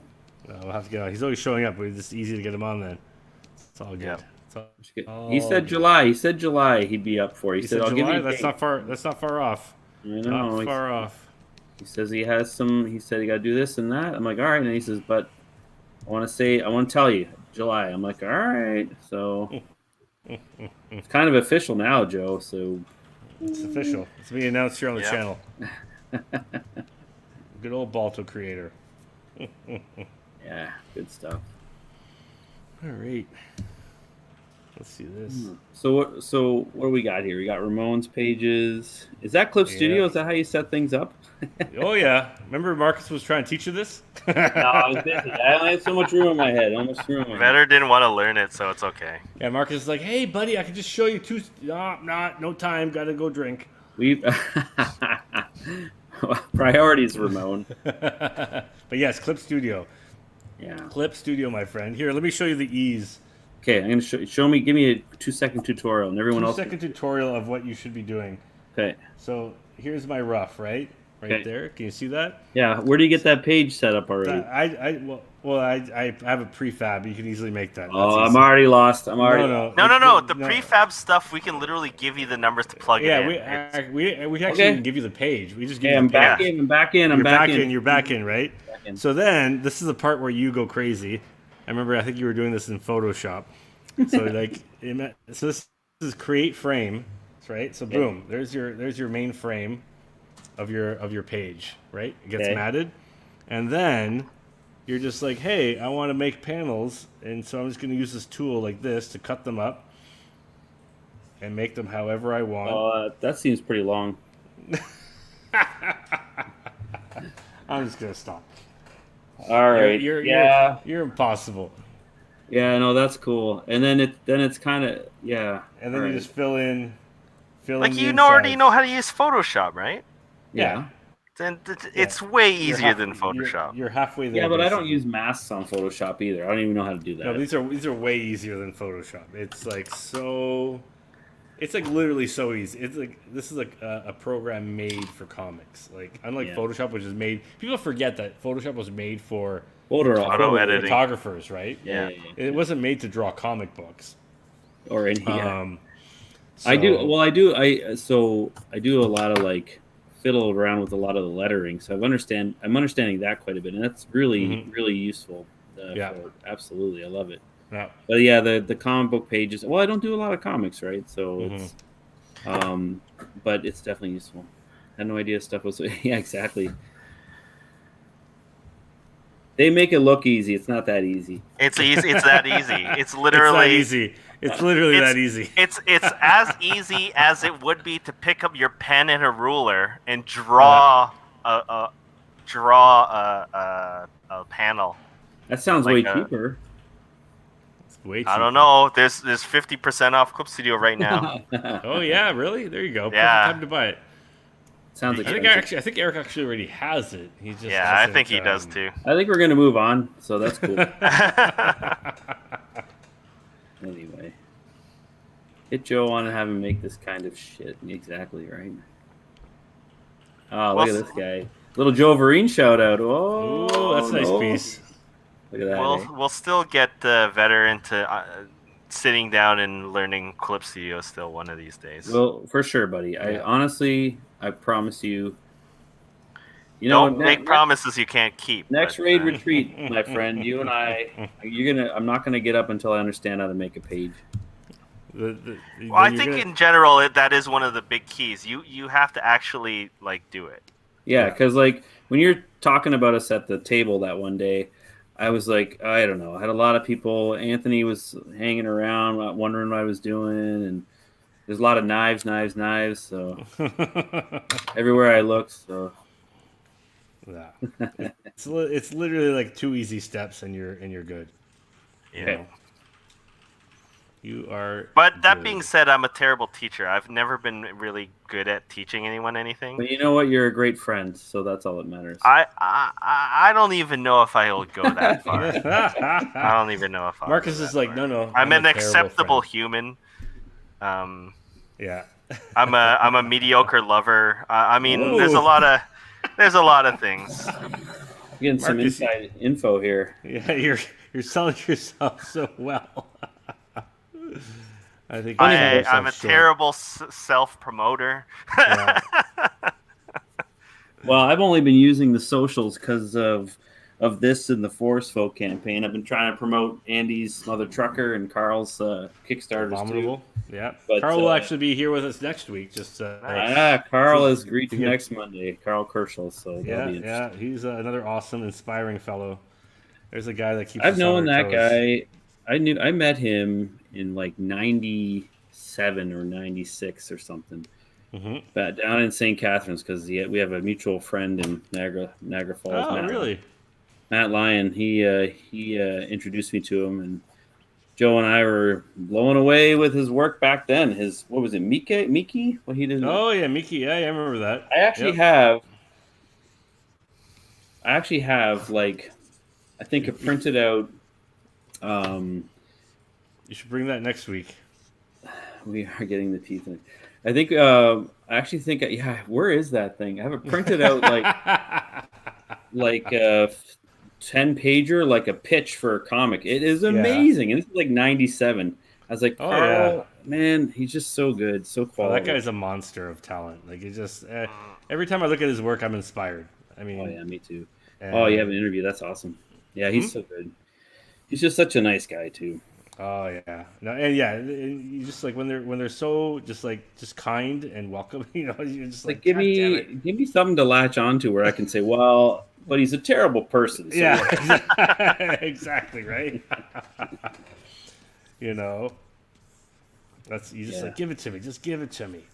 We'll have to get on. He's always showing up, but it's just easy to get him on then. It's all good. Yep. He said good. July. He said July he'd be up for. He said I'll July? give you. That's not far. That's not far off. I know. Not far off. He says he has some. He said he got to do this and that. I'm like, all right. And he says, but I want to tell you, July. I'm like, all right. So it's kind of official now, Joe. So it's official. It's being announced here on the Yeah. channel. Good old Balto creator. yeah, good stuff. All right. Let's see this. So what do we got here? We got Ramon's pages. Is that Clip Studio? Yeah. Is that how you set things up? Oh yeah. Remember Marcus was trying to teach you this? No, I was busy. I only had so much room in my head. Vedder didn't want to learn it, so it's okay. Yeah, Marcus is like, hey buddy, I can just show you two. No time. Gotta go drink. We priorities, Ramon. But yes, Clip Studio. Yeah. Clip Studio, my friend. Here, let me show you the ease. Okay, I'm gonna show me. Give me a 2-second tutorial, and everyone else. 2-second tutorial of what you should be doing. Okay. So here's my rough, right Okay. there. Can you see that? Yeah. Where do you get that page set up already? I have a prefab. You can easily make that. Oh, I'm already lost. I'm already. No. The prefab stuff, we can literally give you the numbers to plug it in. Yeah, we actually Okay. can give you the page. We just give Okay, you I'm the page. back in. I'm back in. I'm back in. You're back in, right? Back in. So then this is the part where you go crazy. I remember. I think you were doing this in Photoshop. So so this is create frame, right? So boom, there's your main frame of your page, right? It gets matted, and then you're just like, hey, I want to make panels, and so I'm just going to use this tool like this to cut them up and make them however I want. That seems pretty long. I'm just going to stop. All right. You're impossible. Yeah, no, that's cool. And then it's kind of And then you just fill in. Like the you insides. already know how to use Photoshop, right? Yeah. Then it's way easier than Photoshop. You're halfway there. Yeah, but I don't basically. use masks on Photoshop either. I don't even know how to do that. No, these are way easier than Photoshop. It's like so. It's like literally so easy. It's like this is like a program made for comics. Like unlike Photoshop, which is made. People forget that Photoshop was made for Photo editing. photographers, right? Yeah. It wasn't made to draw comic books. Or any. So, I do. Well, I do. I do a lot of like fiddle around with a lot of the lettering, so I'm understanding that quite a bit, and that's really really useful. Absolutely, I love it. Yeah. But yeah, the comic book pages. Well, I don't do a lot of comics, right? So it's, but it's definitely useful. I had no idea stuff was. Yeah, exactly. They make it look easy. It's not that easy. It's easy. It's that easy. It's literally easy. It's literally that easy. It's as easy as it would be to pick up your pen and a ruler and draw a panel. That sounds way cheaper. It's way cheaper. I don't know. There's 50% off Clip Studio right now. Oh yeah, really? There you go. Yeah. Perfect time to buy it. Sounds I think Eric actually already has it. He just I think he does too. I think we're gonna move on, so that's cool. Anyway, hit Joe on and have him make this kind of shit. Exactly right. Oh, look at this guy. Little Joe Vereen shout out. Oh, that's a nice piece. Look at that. We'll still get Vedder into sitting down and learning Clip Studio still one of these days. Well, for sure, buddy. I promise you. You Don't make promises you can't keep. Next raid retreat, my friend. You and I. I'm not gonna get up until I understand how to make a page. I think in general that is one of the big keys. You have to actually do it. Yeah, because like when you're talking about us at the table that one day, I was like, I don't know. I had a lot of people. Anthony was hanging around, wondering what I was doing, and there's a lot of knives. So everywhere I looked, so. Yeah. It's literally like 2 easy steps and you're good. Yeah. You are. But that good. being said, I'm a terrible teacher. I've never been really good at teaching anyone anything. But you know what? You're a great friend, so that's all that matters. I don't even know if I'll go that far. I don't even know if I'll Marcus go is that like, far. no. I'm an a terrible acceptable friend. human. Yeah. I'm a mediocre lover. I mean, Whoa. there's a lot of things. You're getting some Marcus, inside info here. Yeah, you're selling yourself so well. I think I'm a terrible self promoter. Yeah. Well, I've only been using the socials because of this and the Forest Folk campaign. I've been trying to promote Andy's Mother Trucker and Carl's Kickstarters Abominable. too. Yeah. But, Carl will actually be here with us next week. Just Carl is agreed to to get- next Monday. Carl Kerschel. So that'll be yeah. interesting. He's another awesome, inspiring fellow. There's a guy that keeps. I've us on known our that toes. guy. I met him in like '97 or '96 or something. Mm-hmm. But down in St. Catharines because we have a mutual friend in Niagara Falls. Oh, really? Matt Lyon. He introduced me to him, and Joe and I were blown away with his work back then. What was it, Miki? What he did? Oh yeah, Mickey. Yeah, I remember that. I actually have like, I think a printed out. You should bring that next week. We are getting the teeth in it. I think. I actually think. Yeah. Where is that thing? I have it printed out like a 10-pager, like a pitch for a comic. It is amazing, and this is like '97. I was like, Carl, man, he's just so good, so quality. That guy's a monster of talent. Like it just every time I look at his work, I'm inspired. I mean, oh yeah, me too. Oh, you have an interview. That's awesome. Yeah, he's so good. He's just such a nice guy too. Oh yeah, no, and yeah, you just like when they're so just kind and welcome. You're just like give me something to latch onto where I can say, well, but he's a terrible person. So yeah, exactly right. That's like give it to me. Just give it to me.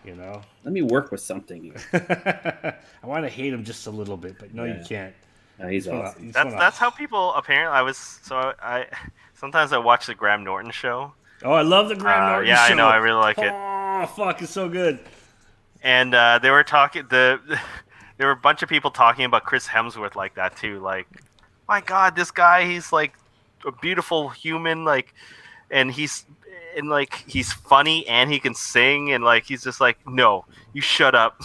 Let me work with something. I want to hate him just a little bit, but no, you can't. No, he's awesome. That's how people apparently. I sometimes I watch the Graham Norton show. Oh, I love the Graham Norton show. Yeah, I know. I really like it. Oh, fuck, it's so good. And they were talking. There were a bunch of people talking about Chris Hemsworth like that too. Like, my God, this guy, he's like a beautiful human. Like, and he's funny and he can sing, and like he's just like, no, you shut up.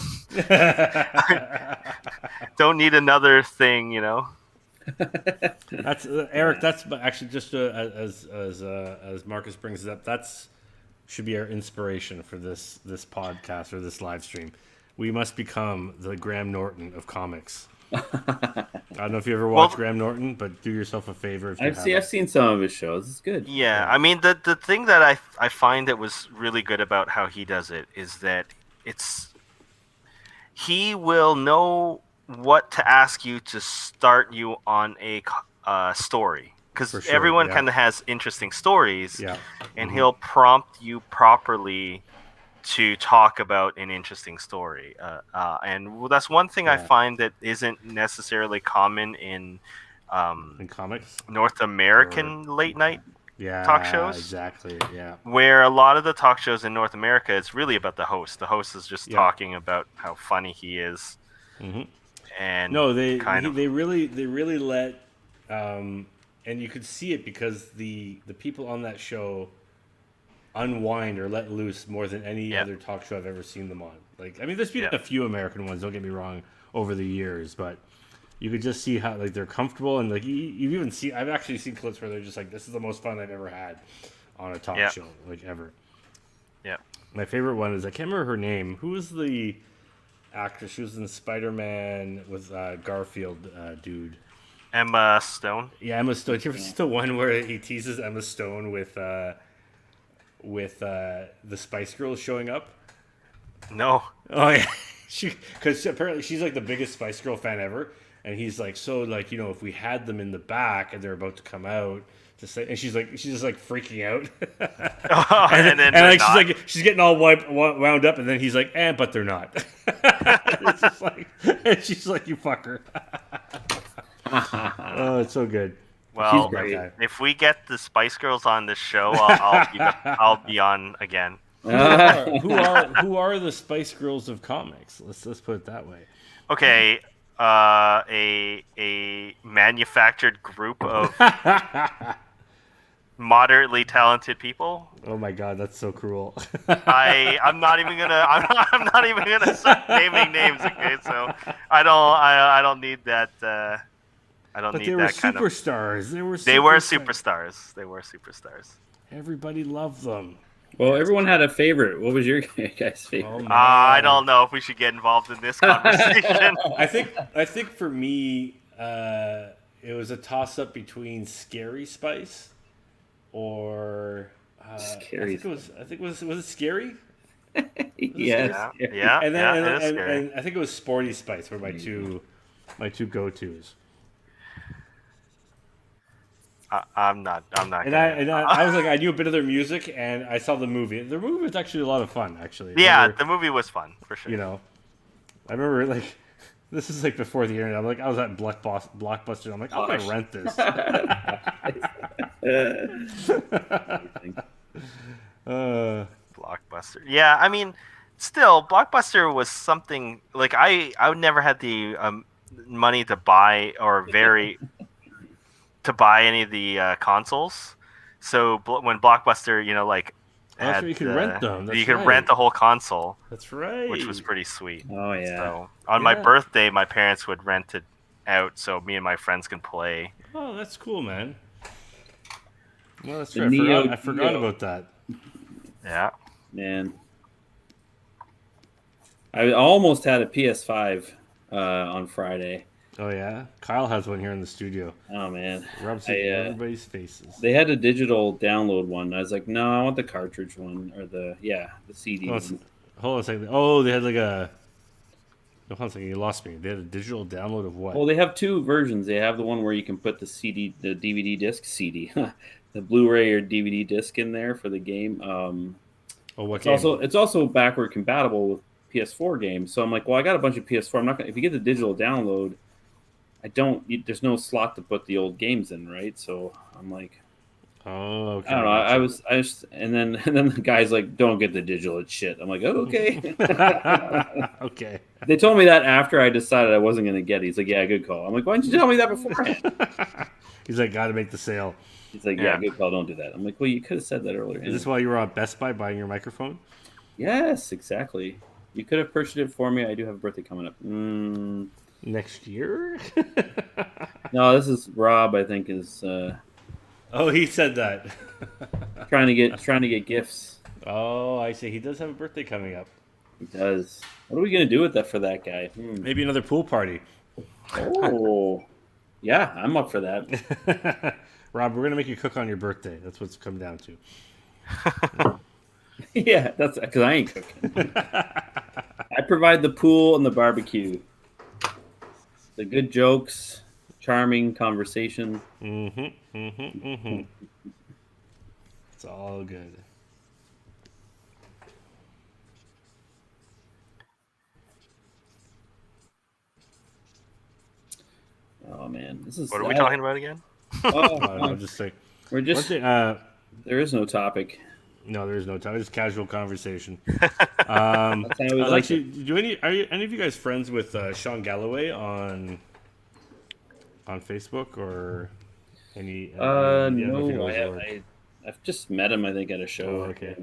Don't need another thing, That's Eric. That's actually just as Marcus brings it up. That's should be our inspiration for this podcast or this live stream. We must become the Graham Norton of comics. I don't know if you ever watched Graham Norton, but do yourself a favor. If I've seen some of his shows. It's good. Yeah, I mean the thing that I find that was really good about how he does it is that he will know what to ask you to start you on a story, because everyone kind of has interesting stories, and he'll prompt you properly to talk about an interesting story, and that's one thing I find that isn't necessarily common in comics, North American late night talk shows. Exactly. Yeah. Where a lot of the talk shows in North America, it's really about the host. The host is just talking about how funny he is. Mm-hmm. And no, they really let, and you could see it because the people on that show unwind or let loose more than any other talk show I've ever seen them on. Like, I mean, there's been a few American ones, don't get me wrong, over the years, but you could just see how like they're comfortable, and like I've actually seen clips where they're just like, this is the most fun I've ever had on a talk show, like ever. Yeah. My favorite one is, I can't remember her name. Who was the actress? She was in Spider-Man with Garfield dude. Emma Stone. Yeah, Emma Stone. Did you ever see the one where he teases Emma Stone with the Spice Girls showing up? No. Oh yeah, because apparently she's like the biggest Spice Girl fan ever, and he's like, so like, if we had them in the back and they're about to come out to say, and she's just like freaking out, she's getting all wound up, and then he's like, but they're not. It's just like, and she's like, you fucker. Oh, it's so good. Well, great. if we get the Spice Girls on this show, I'll be on again. Who are the Spice Girls of comics? Let's put it that way. Okay, a manufactured group of moderately talented people. Oh my god, that's so cruel. I'm not even gonna start naming names. Okay, so I don't need that. I don't but need they were that kind of. superstars. They were superstars. They were superstars. Everybody loved them. Well, everyone had a favorite. What was your guys' favorite? Oh, I don't know if we should get involved in this conversation. I think for me, it was a toss-up between Scary Spice or Scary. I think it was it Scary? Yes. Yeah. And then and I think it was Sporty Spice were my two go-tos. I'm not. And I was like, I knew a bit of their music, and I saw the movie. The movie was actually a lot of fun, actually. Yeah, the movie was fun for sure. You know, I remember like this is like before the internet. I'm like, I was at Blockbuster. I'm like, I'm gonna rent this. Blockbuster. Yeah, I mean, still, Blockbuster was something like I would never had the money to buy to buy any of the consoles. So when Blockbuster, That's where you could rent them. That's you could right. rent the whole console. That's right. Which was pretty sweet. Oh yeah. So on my birthday, my parents would rent it out so me and my friends can play. Oh, that's cool, man. Well, that's The true. Neo I forgot about that. Yeah. Man. I almost had a PS5 on Friday. Oh yeah, Kyle has one here in the studio. Oh man, Rubs it in everybody's faces. They had a digital download one. I was like, no, I want the cartridge one or the CD. One. Hold on a second. Oh, they had like a. Hold on a second. You lost me. They had a digital download of what? Well, they have two versions. They have the one where you can put the DVD disc, the Blu-ray or DVD disc in there for the game. It's also backward compatible with PS4 games. So I'm like, well, I got a bunch of PS4. I'm not gonna. If you get the digital download, there's no slot to put the old games in, right? So I'm like, oh, okay. I don't know. And then the guy's like, don't get the digital, it's shit. I'm like, oh, okay. Okay. They told me that after I decided I wasn't going to get it. He's like, yeah, good call. I'm like, why didn't you tell me that beforehand? He's like, got to make the sale. He's like, yeah, good call, don't do that. I'm like, well, you could have said that earlier. Is this why you were on Best Buy buying your microphone? Yes, exactly. You could have purchased it for me. I do have a birthday coming up. Next year? No, this is Rob. I think is. Oh, he said that. trying to get gifts. Oh, I see. He does have a birthday coming up. He does. What are we gonna do with that for that guy? Maybe another pool party. Oh, yeah, I'm up for that. Rob, we're gonna make you cook on your birthday. That's what's come down to. Yeah, that's because I ain't cooking. I provide the pool and the barbecue. The good jokes, charming conversation. It's all good. Oh man, this is. What are we talking about again? I'm just saying. We're just. There is no topic. No, there is no topic. It's casual conversation. Are any of you guys friends with Sean Galloway on Facebook or any? No, I've just met him. I think at a show. Oh, okay.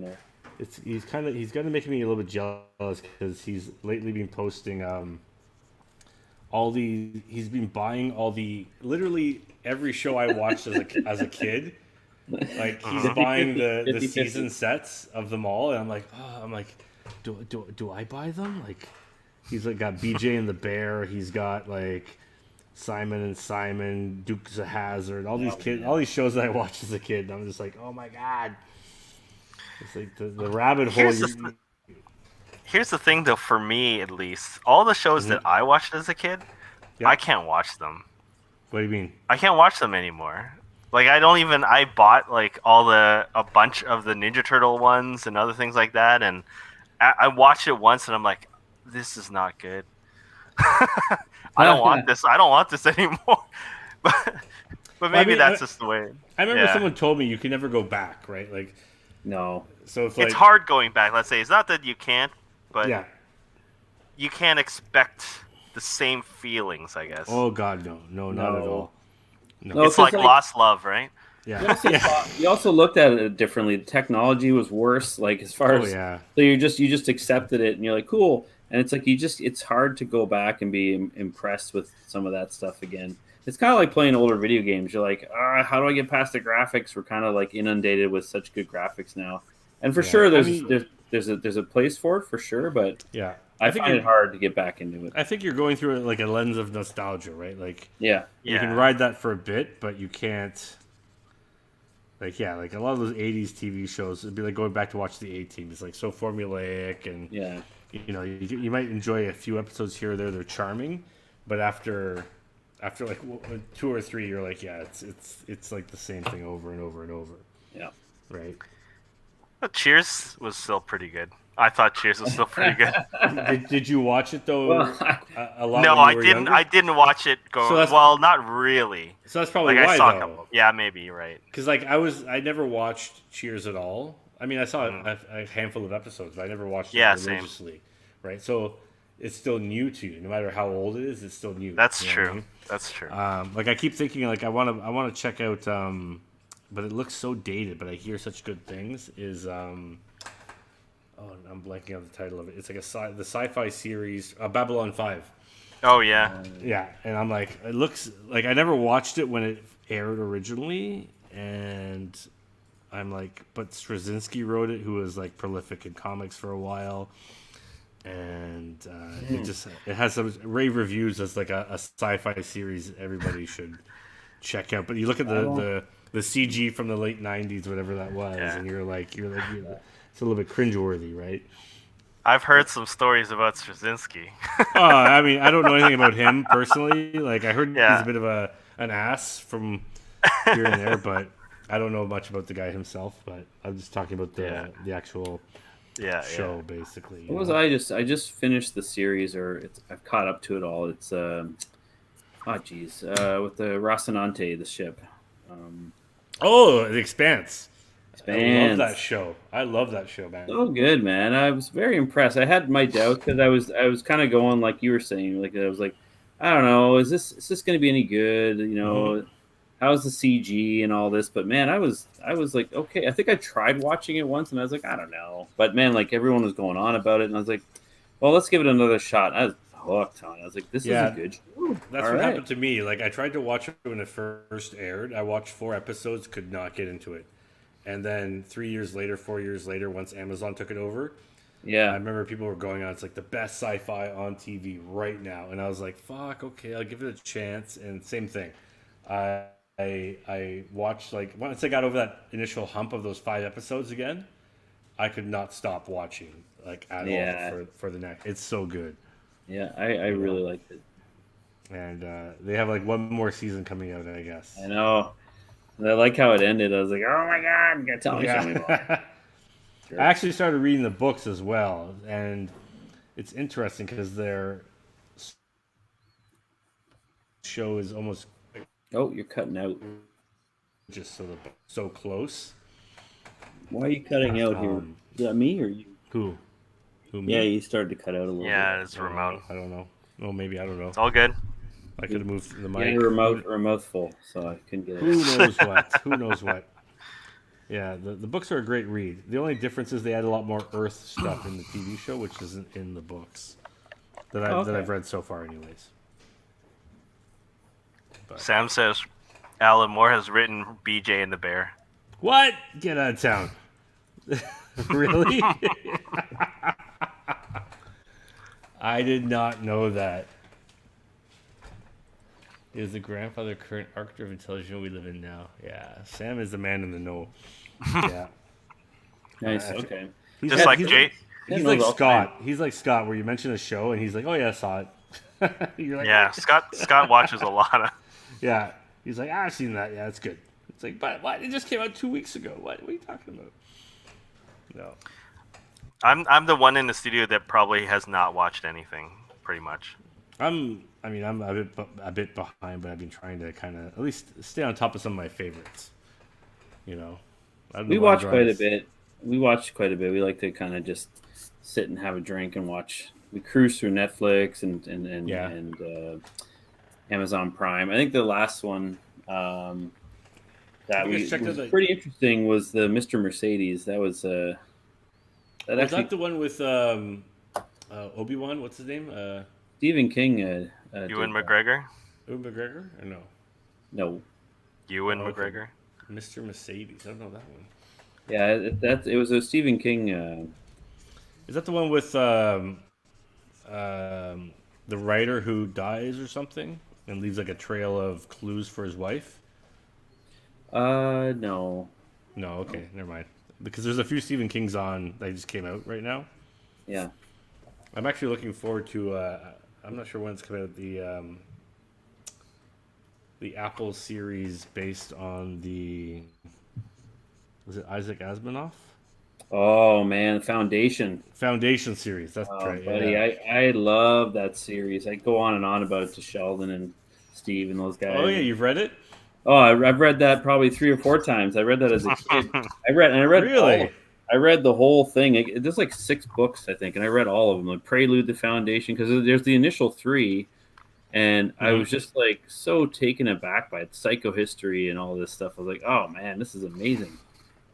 He's going to make me a little bit jealous because he's lately been posting he's been buying literally every show I watched as a kid. Like he's buying the season sets of them all, and I'm like, do I buy them? Like he's like got BJ and the Bear. He's got like Simon and Simon, Dukes of Hazzard, all these all these shows that I watched as a kid. And I'm just like, oh my god, it's like the rabbit hole. Here's the thing, though. For me, at least, all the shows that I watched as a kid, I can't watch them. What do you mean? I can't watch them anymore. Like I bought like a bunch of the Ninja Turtle ones and other things like that, and I watched it once and I'm like, this is not good. I don't want this. I don't want this anymore. But Well, I maybe mean, that's just the way. I remember Yeah. someone told me you can never go back, right? Like, No. so if like It's hard going back. Let's say it's not that you can't, but yeah. you can't expect the same feelings. I guess Oh God, no, not at No. all. No, it's 'cause, like lost love, right? Yeah. You also, yeah. you also looked at it differently. The technology was worse, like as far Oh as yeah. so you just accepted it, and you're like, cool. And it's like it's hard to go back and be impressed with some of that stuff again. It's kind of like playing older video games. You're like, how do I get past the graphics? We're kind of like inundated with such good graphics now, and for Yeah. sure, I mean- there's a place for it for sure, but Yeah. I think find you're- it hard to get back into it. I think you're going through it like a lens of nostalgia, right? Like Yeah, you can ride that for a bit, but you can't. Like like a lot of those '80s TV shows, it'd be like going back to watch the A-Team. It's like so formulaic, and yeah. you know you might enjoy a few episodes here or there. They're charming, but after like 2 or 3, you're like, yeah, it's like the same thing over and over and over. Yeah. Right. But Cheers was still pretty good. I thought Cheers was still pretty good. Did you watch it though? Well, a lot. No, when you I were didn't. younger? I didn't watch it go. So that's- well, not really. So that's probably Like why I saw a though. couple. Yeah, maybe you're right. Because like I never watched Cheers at all. I mean, I saw a handful of episodes, but I never watched it Same. religiously. Right. So it's still new to you, no matter how old it is. It's still new. That's You know what I true. mean? That's true. Like I keep thinking, like I want to check out, but it looks so dated. But I hear such good things. Is oh, I'm blanking on the title of it. It's like the sci-fi series, Babylon 5. Oh yeah. Yeah, and I'm like, it looks like I never watched it when it aired originally, and I'm like, but Straczynski wrote it, who was like prolific in comics for a while, and it has some rave reviews as like a sci-fi series everybody should check out. But you look at the CG from the late '90s, whatever that was, and you're like, it's a little bit cringeworthy, right? I've heard some stories about Straczynski. I mean, I don't know anything about him personally. Like, I heard Yeah. he's a bit of an ass from here and there, but I don't know much about the guy himself. But I'm just talking about the actual show, basically. you What was know? I just finished the series, or I've caught up to it all. It's with the Rocinante, the ship. Oh, The Expanse. I love Expanse. that show, man. So good, man. I was very impressed. I had my doubts because I was kind of going like you were saying, like I was like, I don't know, is this going to be any good? You know, how's the CG and all this? But man, I was like, okay. I think I tried watching it once, and I was like, I don't know. But man, like everyone was going on about it, and I was like, well, let's give it another shot. I was hooked on it. I was like, this is a good show. That's All what right. happened to me. Like, I tried to watch it when it first aired. I watched 4 episodes, could not get into it. And then 4 years later, once Amazon took it over, I Yeah. remember people were going on, it's like the best sci-fi on TV right now. And I was like, fuck, okay, I'll give it a chance. And same thing. I watched, like, once I got over that initial hump of those 5 episodes again, I could not stop watching, like, at all for the next. It's so good. Yeah, I really liked it. And they have, like, one more season coming out, I guess. I know. And I like how it ended. I was like, oh my God, you gotta tell me something more. I actually started reading the books as well, and it's interesting because their show is almost Oh, you're cutting out. just so close. Why are you cutting out here? Is that me or you? Who me? Yeah, you started to cut out a little Yeah, bit. it's Ramon. I don't know. Oh, maybe I don't know. It's all good. I could have moved the You mic. had a mouthful, so I couldn't get Who it. knows what? Who knows what? Yeah, the books are a great read. The only difference is they add a lot more Earth stuff in the TV show, which isn't in the books that I've read so far, anyways. Sam says Alan Moore has written BJ and the Bear. What? Get out of town. Really? I did not know that. Is the grandfather current arc of intelligence we live in now? Yeah, Sam is the man in the know. Yeah. Nice. Okay. He's Just like he's Jay. He's Yeah, like no, Scott. He's like Scott, where you mention a show and he's like, "Oh yeah, I saw it." You're like, Yeah, Scott watches a lot of. yeah. He's like, "I've seen that. Yeah, it's good." It's like, but what? It just came out 2 weeks ago. What are you talking about? No. I'm the one in the studio that probably has not watched anything, pretty much. I'm a bit behind, but I've been trying to kind of at least stay on top of some of my favorites. You know, I don't know We why watch quite a Brian's. bit. We watch quite a bit. We like to kind of just sit and have a drink and watch. We cruise through Netflix Yeah, and Amazon Prime. I think the last one that you guys we checked out was the. pretty interesting was the Mr. Mercedes. That was that Was that actually the one with Obi-Wan? What's his name? Stephen King Ewan did that. McGregor. Obi McGregor or no? No, Ewan Oh, okay. McGregor. Mr. Mercedes. I don't know that one. yeah, it was a Stephen King. Is that the one with the writer who dies or something and leaves like a trail of clues for his wife? No, No, okay, never mind. Because there's a few Stephen Kings on that just came out right now. yeah. I'm actually looking forward to. I'm not sure when it's coming out. The Apple series based on the. Was it Isaac Asimov? Oh man, Foundation. Foundation series. That's Oh, right. buddy, Yeah. I love that series. I go on and on about it to Sheldon and Steve and those Oh guys. yeah, you've read it? Oh, I've read that probably 3 or 4 times. I read that as a kid. I read all of Really? I read the whole thing. There's like 6 books, I think, and I read all of them. Like Prelude to Foundation, because there's the initial 3, and I Hmm. was just like so taken aback by it, psychohistory and all this stuff. I was like, oh man, this is amazing.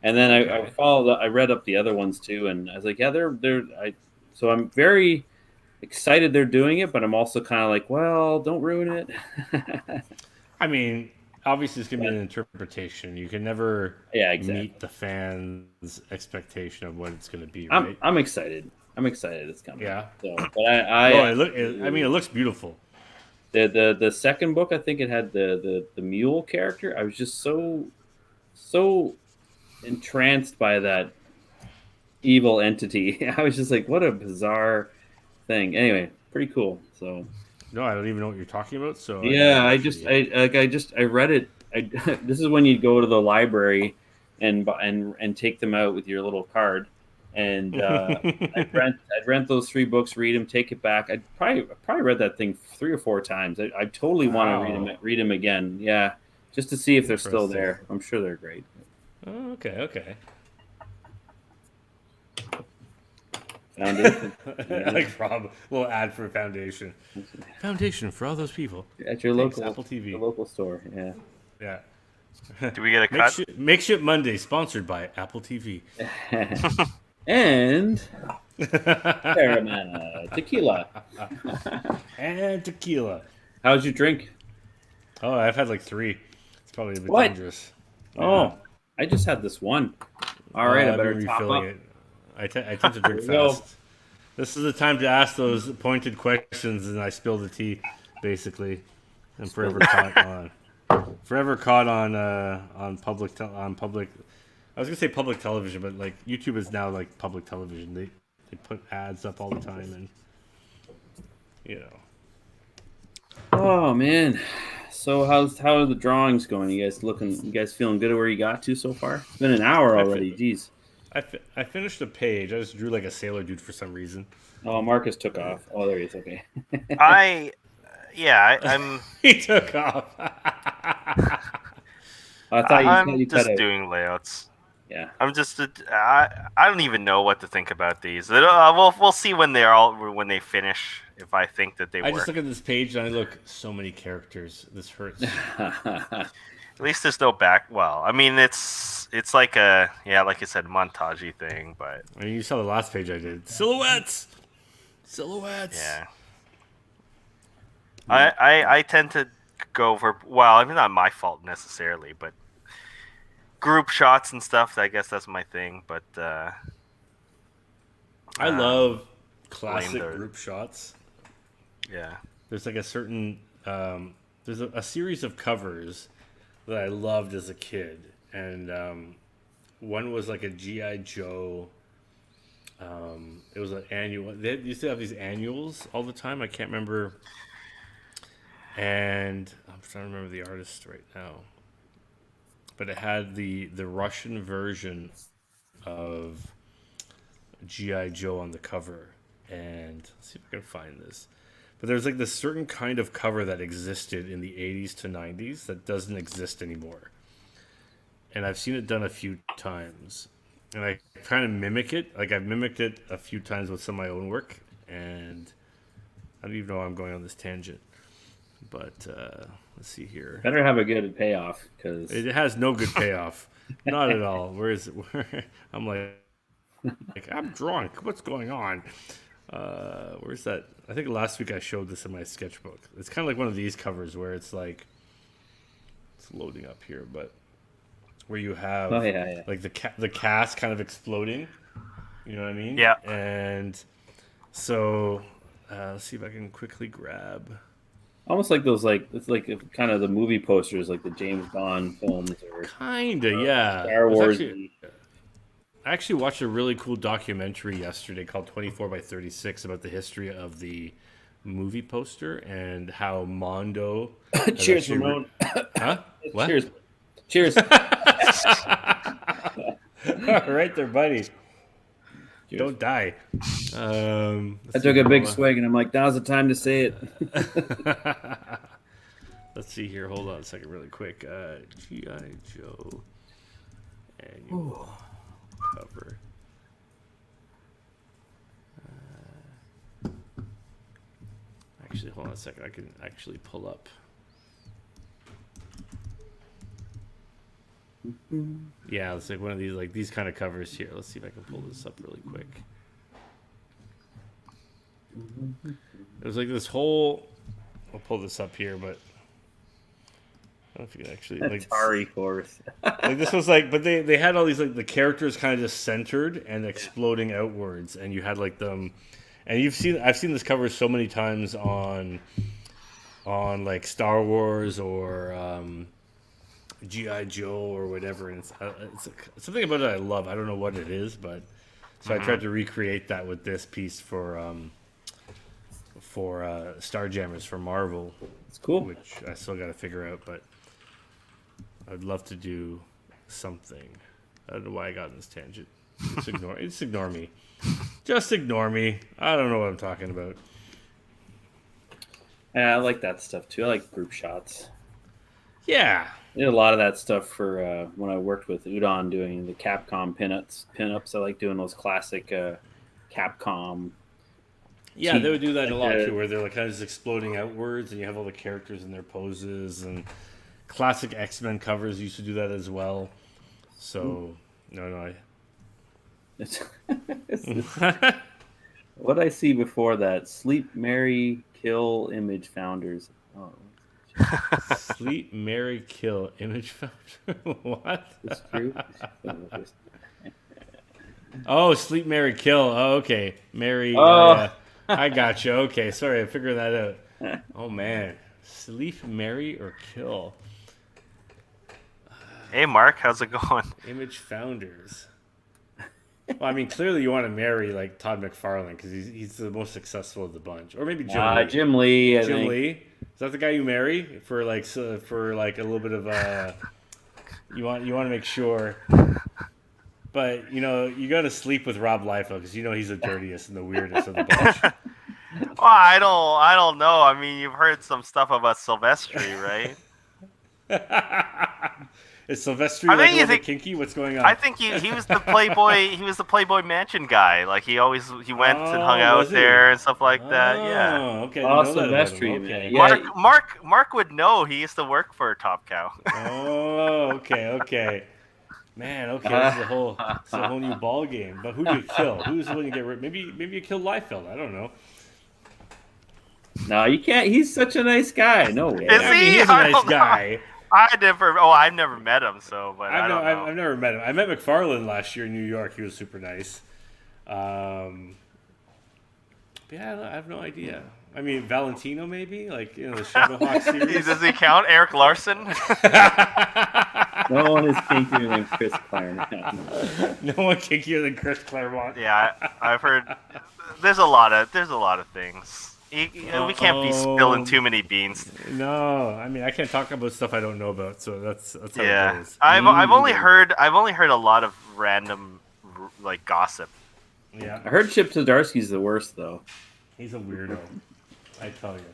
And then I Okay. followed. I read up the other ones too, and I was like, yeah, they're. So I'm very excited they're doing it, but I'm also kind of like, well, don't ruin it. I mean, obviously, it's gonna be But an interpretation. You can never yeah, meet exactly. the fans' expectation of what it's gonna be, I'm right? I'm excited. I'm excited it's coming. Yeah. So, but No, I I mean, it looks beautiful. the second book, I think it had the mule character. I was just so entranced by that evil entity. I was just like, what a bizarre thing. Anyway, pretty cool. So No, I don't even know what you're talking about, so I yeah, gotta actually. I read it. This is when you go to the library and take them out with your little card. And I'd rent those 3 books, read them, take it back. I probably read that thing 3 or 4 times. I totally want to Wow. read them again. Yeah, just to see if they're still Interesting. there. I'm sure they're great. Oh, okay, okay. Foundation. Like Rob, little ad for Foundation. Foundation for all those people. At your Thanks, local Apple the TV. local store. Yeah. Do we get a cut? Makeship Monday, sponsored by Apple TV. Yeah. And Terramana tequila. And tequila. How's your drink? Oh, I've had like 3. It's probably a bit What? dangerous. Yeah. Oh, I just had this one. All right, I I've better been top refilling up. it. I tend to drink There we go. fast. This is the time to ask those pointed questions, and I spill the tea, basically. I'm forever caught on public. I was gonna say public television, but like YouTube is now like public television. They put ads up all the time, and you know. Oh man. So how are the drawings going? You guys feeling good at where you got to so far? It's been an hour I, fi- already. Jeez. I finished a page. I just drew like a sailor dude for some reason. Oh, Marcus took off. Oh, there he is. Okay. I yeah, I'm He took off. I thought I'm you cut just out. doing layouts. Yeah. I'm just I don't even know what to think about these. We'll see when they finish if I think that they I work. just look at this page and I look so many characters. This hurts. At least there's no back. Well, I mean it's like like I said, montagey thing, but I mean, you saw the last page I did. Silhouettes. yeah. I tend to go for I mean not my fault necessarily, but group shots and stuff. I guess that's my thing, but I love classic the- group shots. yeah. There's like a certain there's a series of covers that I loved as a kid, and one was like a GI Joe. It was an annual. They used to have these annuals all the time. I can't remember, and I'm trying to remember the artist right now. But it had the Russian version of GI Joe on the cover, and let's see if I can find this. but there's like this certain kind of cover that existed in the 80s to 90s that doesn't exist anymore. And I've seen it done a few times. And I kind of mimic it. Like, I've mimicked it a few times with some of my own work. And I don't even know why I'm going on this tangent. But let's see here. Better have a good payoff, because It has no good payoff. Not at all. Where is it? I'm like, I'm drunk. What's going on? Where's that? I think last week I showed this in my sketchbook. It's kind of like one of these covers where it's like, it's loading up here, but where you have like the cast kind of exploding. You know what I mean? Yeah. And so let's see if I can quickly grab. almost like those, like it's like kind of the movie posters, like the James Bond films or Kinda, yeah. Star Wars. I actually watched a really cool documentary yesterday called 24 by 36 about the history of the movie poster and how Mondo. Cheers, Ramon. Huh? What? Cheers. Cheers. Right there, buddy. Cheers. Don't die. I took a big swig and I'm like, now's the time to say it. Let's see here. Hold on a second, really quick. G.I. Joe annual cover. Actually, hold on a second. I can actually pull up. Yeah, it's like one of these, like these kind of covers here. Let's see if I can pull this up really quick. It was like this whole. I'll pull this up here, but I don't know if you can actually like. Atari course. Like this was like, but they had all these like the characters kind of just centered and exploding outwards, and you had like them, and I've seen this cover so many times on like Star Wars or G.I. Joe or whatever, and it's something about it I love. I don't know what it is, but so I tried to recreate that with this piece for Starjammers for Marvel. It's cool. Which I still got to figure out, but I'd love to do something. I don't know why I got in this tangent. Just ignore me. Just ignore me. I don't know what I'm talking about. Yeah, I like that stuff too. I like group shots. Yeah. I did a lot of that stuff for when I worked with Udon doing the Capcom pinups. I like doing those classic Capcom. Yeah, they would do that a lot too, where they're like kind of just exploding outwards, and you have all the characters in their poses, and classic X-Men covers used to do that as well. So, no. What I see before that: Sleep, Marry, Kill, Image Founders. Oh. Sleep, Marry, Kill, Image Founder. What? It's true. Oh, Sleep, Marry, Kill. Oh, okay. Marry. I got you. Okay, sorry, I figured that out. Oh man, Sleep, Marry, or Kill. Hey, Mark, how's it going? Image Founders. Well, I mean, clearly you want to marry like Todd McFarlane because he's the most succcessful of the bunch, or maybe Jim Lee. Jim Lee. Jim Lee. Is that the guy you marry for like a little bit of you want to make sure, but you got to sleep with Rob Liefeld because he's the dirtiest and the weirdest of the bunch. Well, I don't know. I mean, you've heard some stuff about Silvestri, right? Is Silvestri like a little bit kinky? What's going on? I think he was the Playboy. He was the Playboy Mansion guy. Like he went and hung out there and stuff like that. Yeah. Okay. Oh, Silvestri. Okay. Yeah. Mark would know. He used to work for Top Cow. Oh, okay. Man, okay, this is a whole new ball game. But who do you kill? Who's the one you get rid? Maybe you kill Liefeld. I don't know. No, you can't. He's such a nice guy. No way. Is he? He's a nice guy. I've never met him. So, but I don't know. I've never met him. I met McFarlane last year in New York. He was super nice. Yeah, I have no idea. I mean, Valentino maybe, like the Shadowhawk series. Does he count? Eric Larson? No one is kinkier than Chris Claremont. No one kinkier than Chris Claremont. Yeah, I've heard. There's a lot of things. We can't be spilling too many beans. No, I mean I can't talk about stuff I don't know about, so that's how it goes. I've only heard a lot of random like gossip. Yeah, I heard Chip Zdarsky's the worst though. He's a weirdo. I tell you.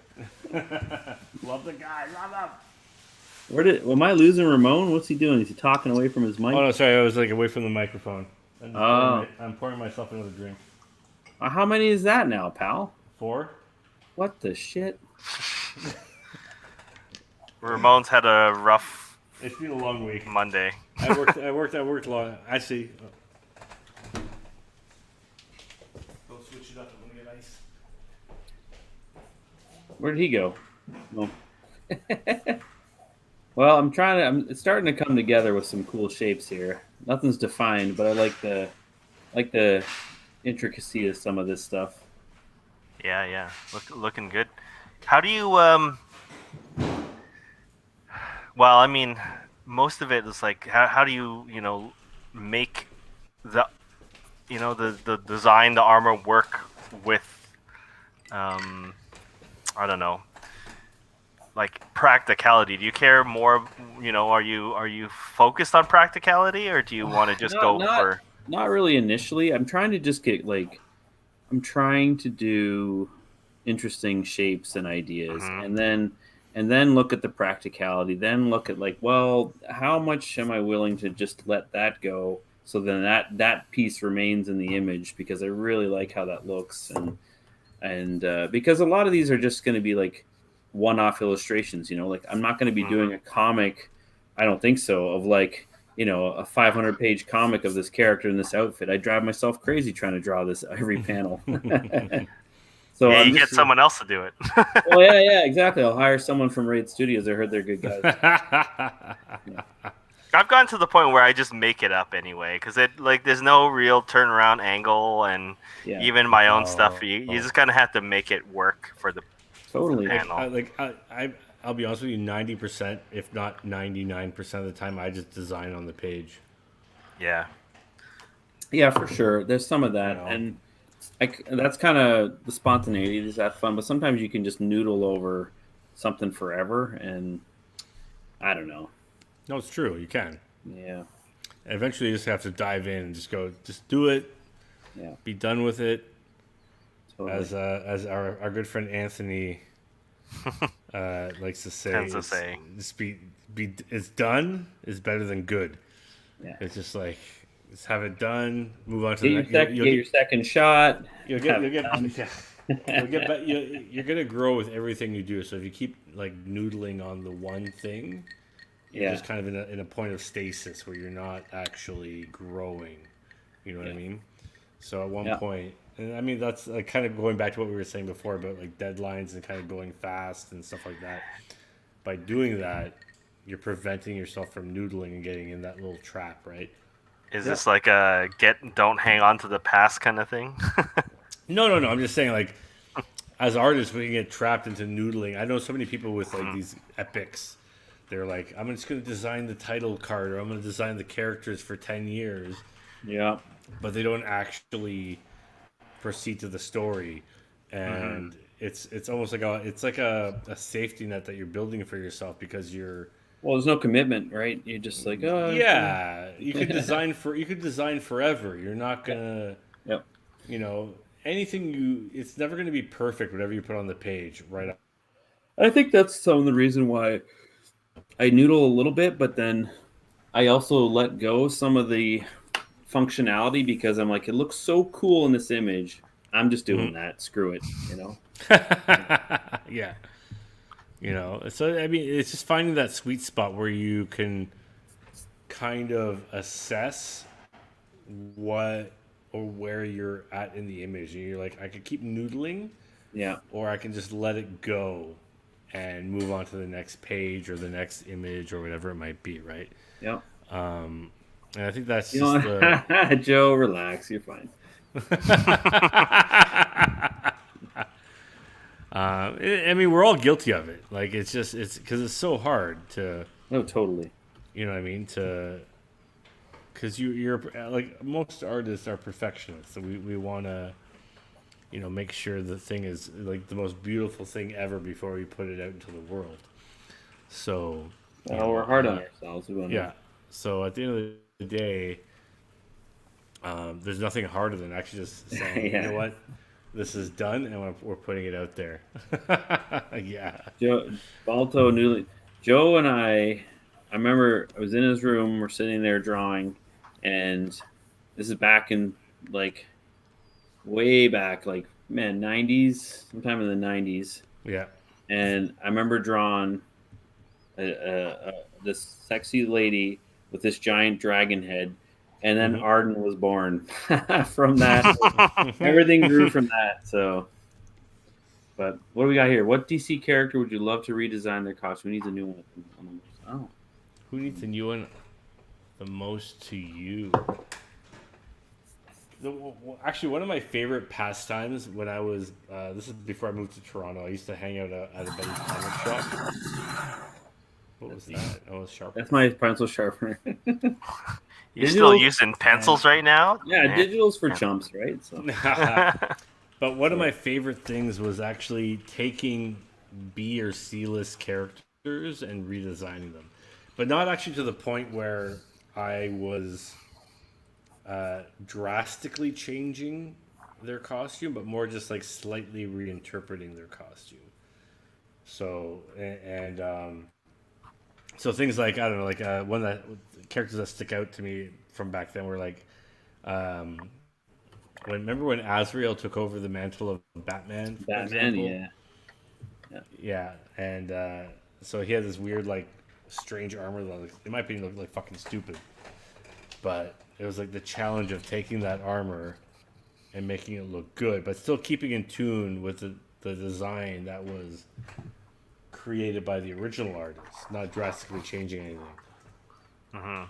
Love the guy. Love him. Am I losing Ramon? What's he doing? Is he talking away from his mic? Oh no, sorry. I was like away from the microphone. Oh. I'm pouring myself another drink. How many is that now, pal? 4. What the shit? Ramon's had a rough It's been a long week. Monday. I worked long. Actually, go switch it up and get ice. Where did he go? Oh. Well, it's starting to come together with some cool shapes here. Nothing's defined, but I like the intricacy of some of this stuff. Yeah. Looking good. How do you well, I mean, most of it is like how do you, make the the design, the armor work with I don't know, like practicality. Do you care more, are you focused on practicality, or do you want to just for not really initially. I'm trying to just get I'm trying to do interesting shapes and ideas, and then look at the practicality, then look at well, how much am I willing to just let that go, so then that piece remains in the image, because I really like how that looks, and because a lot of these are just going to be like one-off illustrations, I'm not going to be doing a comic, I don't think so, of a 500-page comic of this character in this outfit. I drive myself crazy trying to draw this every panel. So you get someone else to do it. Well, yeah, exactly. I'll hire someone from Raid Studios. I heard they're good guys. Yeah. I've gotten to the point where I just make it up anyway, because there's no real turnaround angle, and even my own stuff, you just kind of have to make it work for the panel. I'll be honest with you, 90%, if not 99% of the time, I just design on the page. Yeah. Yeah, for sure. There's some of that, and that's kind of the spontaneity. Is that fun? But sometimes you can just noodle over something forever, and I don't know. No, it's true. You can. Yeah. And eventually, you just have to dive in and just do it. Yeah. Be done with it. Totally. As our good friend Anthony likes to say, tends to say, just it's done is better than good. Yeah. It's just just have it done. Move on to get the next. Get your second shot. You're gonna grow with everything you do. So if you keep noodling on the one thing, you're just kind of in a point of stasis where you're not actually growing. You know what I mean? So at one point, and I mean that's kind of going back to what we were saying before about deadlines and kind of going fast and stuff like that. By doing that, you're preventing yourself from noodling and getting in that little trap, right? Is this like a don't hang on to the past kind of thing? No. I'm just saying, as artists, we can get trapped into noodling. I know so many people with these epics. They're like, I'm just going to design the title card, or I'm going to design the characters for 10 years. Yeah. But they don't actually proceed to the story, and it's almost like a safety net that you're building for yourself, because you're. Well, there's no commitment, right? You're just like, oh. Yeah, you could design forever. You're not gonna. Yep. Anything it's never gonna be perfect. Whatever you put on the page, right? I think that's some of the reason why I noodle a little bit, but then I also let go some of the functionality, because I'm like, it looks so cool in this image. I'm just doing that. Screw it. Yeah. So I mean, it's just finding that sweet spot where you can kind of assess what or where you're at in the image. And you're like, I could keep noodling, or I can just let it go and move on to the next page or the next image or whatever it might be, right? Yeah. And I think that's just Joe, relax. You're fine. I mean, we're all guilty of it. It's because it's so hard to. No, totally. You know what I mean? Because you're most artists are perfectionists, so we want to, make sure the thing is the most beautiful thing ever before we put it out into the world. So. We're hard on ourselves. So at the end of the day, there's nothing harder than actually just saying, you know what, this is done, and we're putting it out there. Yeah. Balto Newly. Joe and I remember I was in his room. We're sitting there drawing, and this is back in like way back, like 90s, sometime in the 90s. Yeah. And I remember drawing this sexy lady with this giant dragon head, and then Arden was born from that. Everything grew from that. So, but what do we got here? What DC character would you love to redesign their costume? Who needs a new one? Oh, who needs a new one the most to you? Actually, one of my favorite pastimes when I was this is before I moved to Toronto. I used to hang out at a buddy's comic shop. What was that? Oh, it's sharpener. That's my pencil sharpener. You're still using pencils right now? Yeah, digital's for chumps, right? So. But one of my favorite things was actually taking B or C list characters and redesigning them, but not actually to the point where I was drastically changing their costume, but more just like slightly reinterpreting their costume. So so things like, I don't know, like one of the characters that stick out to me from back then were like, remember when Azrael took over the mantle of Batman? Batman, yeah, and so he had this weird like strange armor that it might be like fucking stupid, but it was like the challenge of taking that armor and making it look good, but still keeping in tune with the design that was created by the original artist, not drastically changing anything.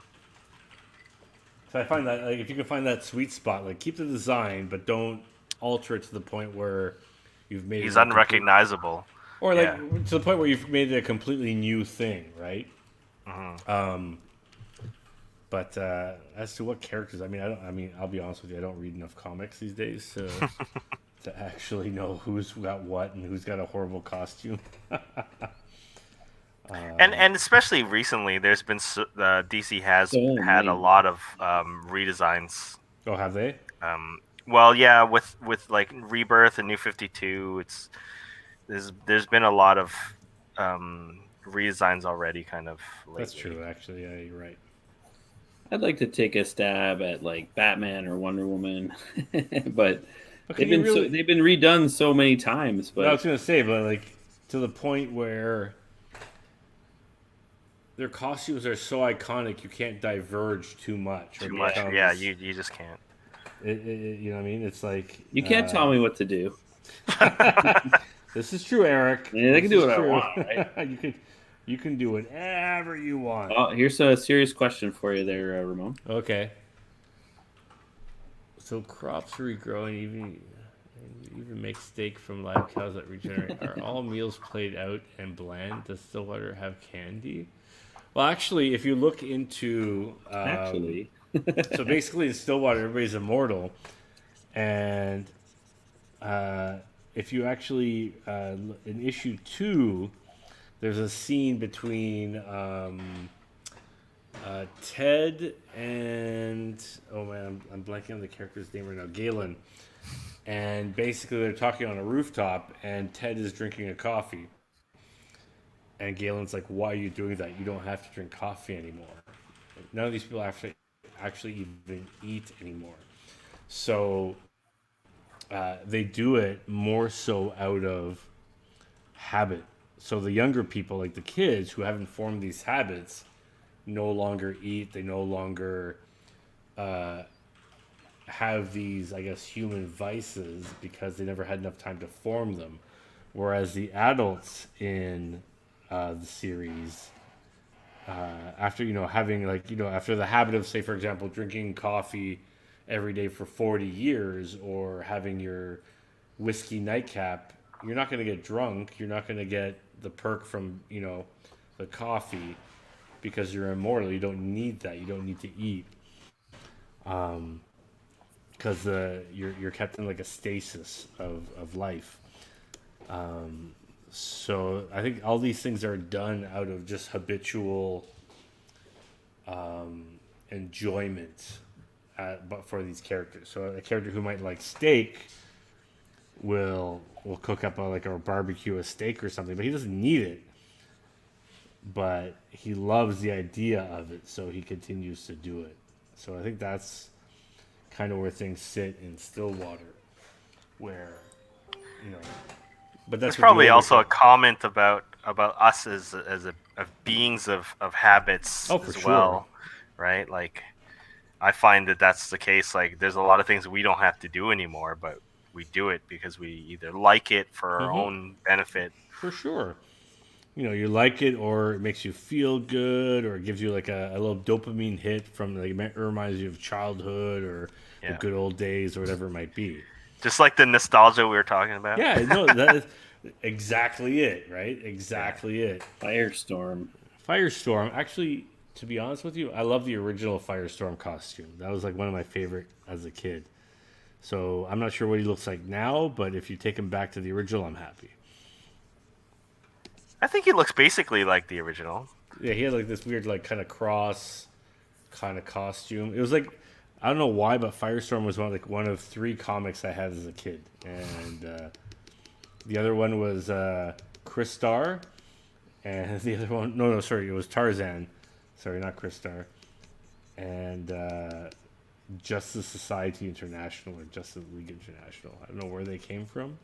So I find that like if you can find that sweet spot, like keep the design, but don't alter it to the point where you've made he's unrecognizable, or like to the point where you've made it a completely new thing, right? But as to what characters, I mean, I'll be honest with you, I don't read enough comics these days to to actually know who's got what and who's got a horrible costume. And especially recently, there's been DC has had a lot of redesigns. Oh, have they? Well, yeah, with like Rebirth and New 52, there's been a lot of redesigns already, kind of. Lately. That's true, actually. Yeah, you're right. I'd like to take a stab at like Batman or Wonder Woman, but they've been redone so many times. But I was gonna say, but like to the point where their costumes are so iconic, you can't diverge too much. Too much, yeah. You just can't. You know what I mean? It's like you can't tell me what to do. This is true, Eric. Yeah, they can do what I want, right? You can do whatever you want. Oh, here's a serious question for you there, Ramon. Okay. So crops regrow and even make steak from live cows that regenerate. Are all meals played out and bland? Does Stillwater have candy? Well, actually, if you look into so basically in Stillwater, everybody's immortal, and if you actually in issue 2. There's a scene between Ted and I'm blanking on the character's name right now, Galen, and basically they're talking on a rooftop, and Ted is drinking a coffee, and Galen's like, "Why are you doing that? You don't have to drink coffee anymore. None of these people actually even eat anymore." So they do it more so out of habit. So the younger people, like the kids who haven't formed these habits, no longer eat. They no longer have these, I guess, human vices because they never had enough time to form them. Whereas the adults in the series, after having after the habit of, say, for example, drinking coffee every day for 40 years or having your whiskey nightcap, you're not going to get drunk. You're not going to get the perk from the coffee because you're immortal. You don't need that. You don't need to eat because you're kept in like a stasis of life. So I think all these things are done out of just habitual enjoyment, but for these characters. So a character who might like steak will cook up a barbecue, a steak or something, but he doesn't need it. But he loves the idea of it, so he continues to do it. So I think that's kind of where things sit in Stillwater, where, you know. But that's There's probably also a comment about us as beings of habits as well, right? Like, I find that that's the case. Like, there's a lot of things we don't have to do anymore, but we do it because we either like it for our own benefit. For sure. You know, you like it, or it makes you feel good, or it gives you like a little dopamine hit from, like, it reminds you of childhood or the good old days or whatever it might be. Just like the nostalgia we were talking about. Yeah, no, that is exactly it, right? Exactly it. Firestorm. Actually, to be honest with you, I love the original Firestorm costume. That was like one of my favorite as a kid. So I'm not sure what he looks like now, but if you take him back to the original, I'm happy. I think he looks basically like the original. Yeah, he had like this weird, like, kind of cross kind of costume. It was like, I don't know why, but Firestorm was one of 3 comics I had as a kid, and the other one was Chris Star, and the other one, it was Tarzan. Sorry, not Chris Star, and Justice Society International or Justice League International. I don't know where they came from.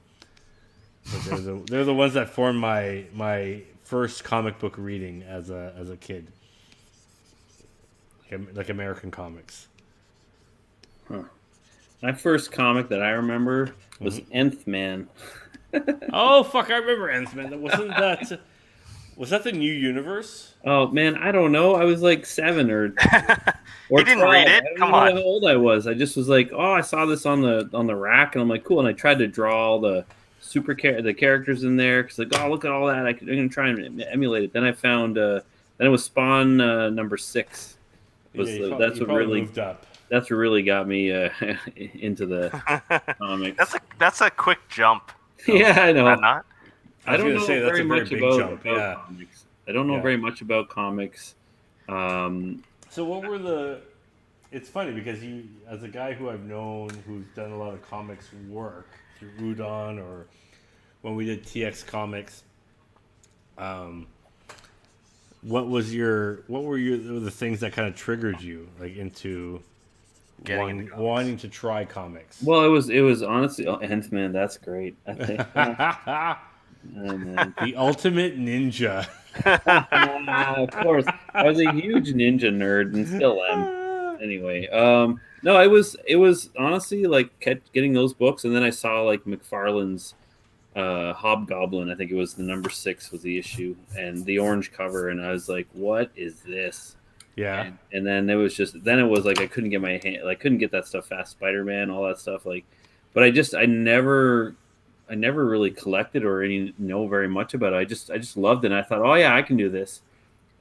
But they're the ones that formed my first comic book reading as a kid, like American comics. Huh. My first comic that I remember was Nth Man. Oh fuck! I remember Nth Man. Was that the New Universe? Oh man, I don't know. I was like 7 or You didn't 12. read it? I don't Come know on. how old I was. I just was like, oh, I saw this on the rack, and I'm like, cool. And I tried to draw all the the characters in there because, like, oh, look at all that. I'm gonna try and emulate it. Then I found then it was Spawn number 6. That's what really moved up. That's what really got me into the comics. That's a quick jump. Yeah, I know. Not? I don't know very much about yeah. comics. I don't know very much about comics. So what were it's funny because you, as a guy who I've known who's done a lot of comics work through Udon or when we did TX Comics, what were the things that kind of triggered you like into wanting to try comics? Well, it was honestly Nth Man. That's great. I think. The ultimate ninja. Of course, I was a huge ninja nerd and still am. Anyway, no, it was honestly like getting those books, and then I saw like McFarlane's Hobgoblin. I think it was the number 6 was the issue, and the orange cover, and I was like, "What is this?" Yeah. And then it was like I couldn't get my hand, like couldn't get that stuff fast. Spider-Man, all that stuff, like, but I never really collected or know very much about it. I just loved it. And I thought, oh yeah, I can do this.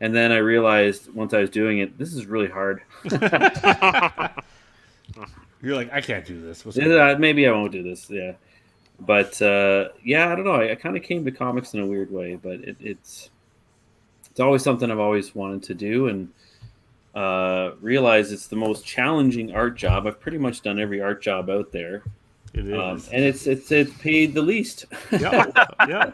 And then I realized once I was doing it, this is really hard. You're like, I can't do this. Maybe I won't do this. Yeah. But yeah, I don't know. I kind of came to comics in a weird way, but it's always something I've always wanted to do, and realize it's the most challenging art job. I've pretty much done every art job out there. It is, and it's paid the least. Yeah.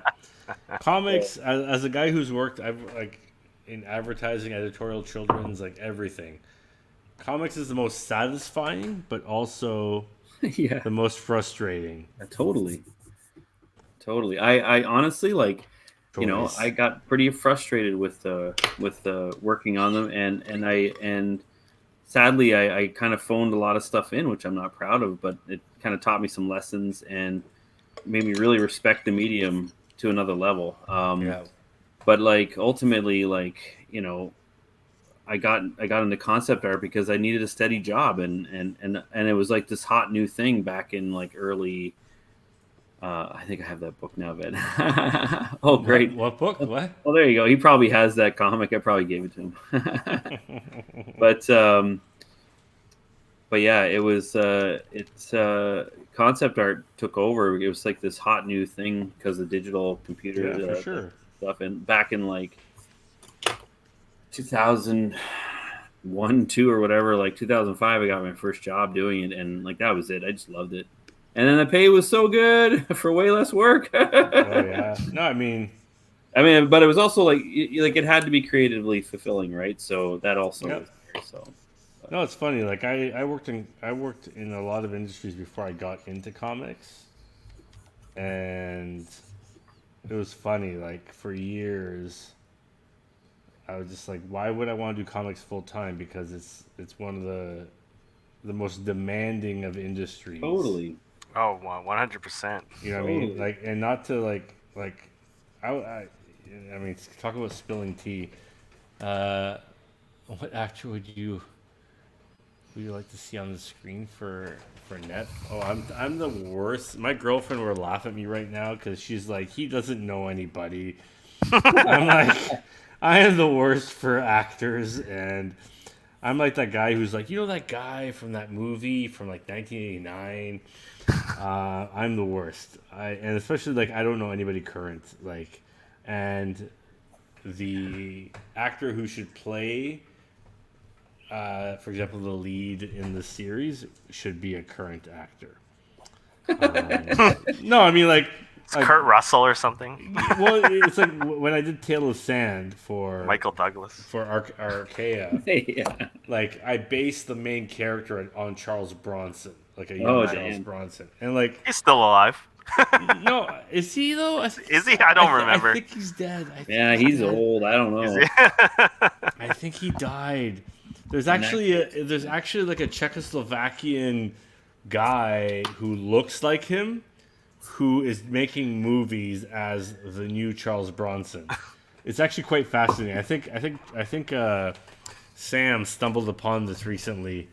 Comics, as a guy who's worked, I've like in advertising, editorial, children's, like everything. Comics is the most satisfying, but also the most frustrating. Totally. I honestly like. You know, I got pretty frustrated with working on them, and sadly, I kind of phoned a lot of stuff in, which I'm not proud of, but it kind of taught me some lessons and made me really respect the medium to another level. But like ultimately, like, you know, I got into concept art because I needed a steady job, and it was like this hot new thing back in like early. I think I have that book now, Ben. Oh, great! What book? What? Well, there you go. He probably has that comic. I probably gave it to him. But yeah, it was. It's concept art took over. It was like this hot new thing because of digital computer stuff. And back in like 2001, 2 or whatever, like 2005, I got my first job doing it, and like that was it. I just loved it. and then the pay was so good for way less work. Oh yeah. No, I mean, but it was also like it had to be creatively fulfilling, right? So that also Yep. was there. So no, it's funny. Like I worked in a lot of industries before I got into comics, and it was funny. Like for years, I was just like, why would I want to do comics full time? Because it's one of the most demanding of industries. totally. Oh, 100%. You know what I mean? Like, and not to like I mean, talk about spilling tea. What actor would you like to see on the screen for Net? Oh, I'm the worst. My girlfriend will laugh at me right now because she's like, he doesn't know anybody. I'm like, I am the worst for actors, and I'm like that guy who's like, that guy from that movie from like 1989. I'm the worst. And especially like I don't know anybody current. Like, and the actor who should play, for example, the lead in the series should be a current actor. No, I mean like Kurt Russell or something. Well, it's like when I did Tale of Sand for Michael Douglas for Archaea. Yeah. Like I based the main character on Charles Bronson, like a young Charles Bronson, and like he's still alive. No, is he though? Is he? I don't remember. I think he's dead. He's old. I don't know. I think he died. There's actually like a Czechoslovakian guy who looks like him, who is making movies as the new Charles Bronson. It's actually quite fascinating. I think Sam stumbled upon this recently.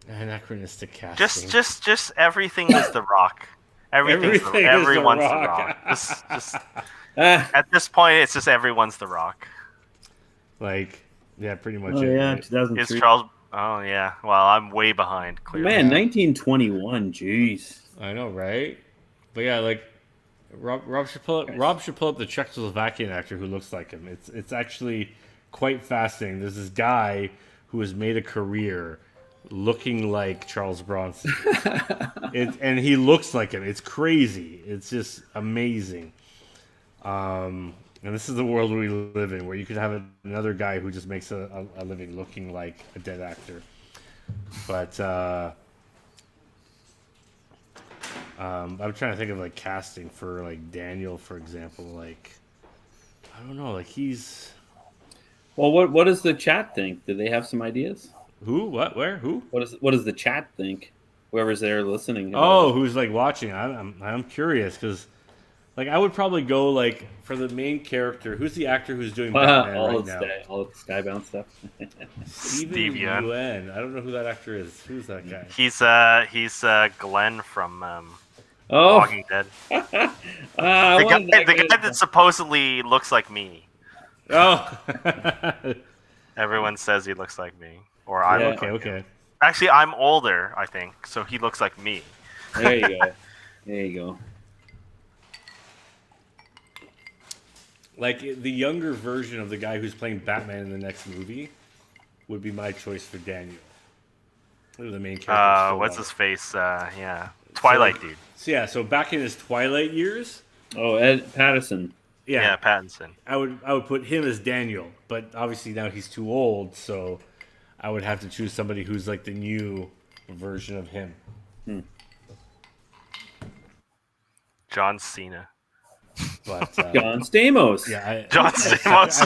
Anachronistic casting. Just everything is The Rock. Everyone's The Rock. Just at this point, it's just everyone's The Rock. Like, yeah, pretty much. Yeah, right? 2003. Is Charles? Oh yeah. Well, I'm way behind. Clearly. Man, 1921. Jeez. I know, right? But yeah, like Rob should pull up the Czechoslovakian actor who looks like him. It's actually quite fascinating. There's this guy who has made a career looking like Charles Bronson, and he looks like him. It's crazy. It's just amazing. And this is the world we live in, where you could have another guy who just makes a living looking like a dead actor. But I'm trying to think of like casting for like Daniel, for example. Like, I don't know. Like he's. Well, what does the chat think? Do they have some ideas? Who? What? Where? Who? What does the chat think? Whoever's there listening. Oh, who's like watching? I'm curious because, like, I would probably go like for the main character. Who's the actor who's doing Batman right now? All the Skybound stuff. Steve Yeun. I don't know who that actor is. Who's that guy? He's Glenn from Oh, Walking Dead. The guy that supposedly looks like me. Oh. Everyone says he looks like me, or I look like okay. him. Actually, I'm older, I think, so he looks like me. There you go. There you go. Like the younger version of the guy who's playing Batman in the next movie would be my choice for Daniel. The main character. What's his face? Yeah, Twilight dude. So back in his Twilight years. Oh, Ed Pattinson. Yeah, Pattinson. I would put him as Daniel, but obviously now he's too old, so I would have to choose somebody who's like the new version of him. John Cena. But John Stamos. Yeah, John Stamos.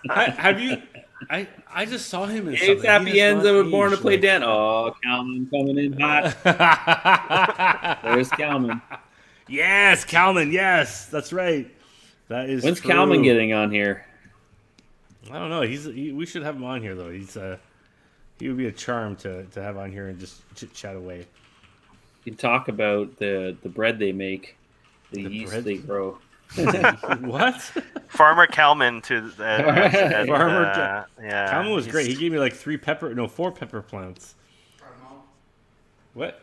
Have you? I just saw him in Dave something. Sapienza was born to play Dan. Oh, Calman coming in hot. There's Calman. Yes, Calman. Yes, that's right. That is. When's true. Calman getting on here? I don't know. We should have him on here though. He would be a charm to have on here and just chit chat away. You talk about the bread they make, the yeast bread? they grow. What? Farmer Kalman to Farmer yeah. Calman was great. He gave me like 4 pepper plants. What?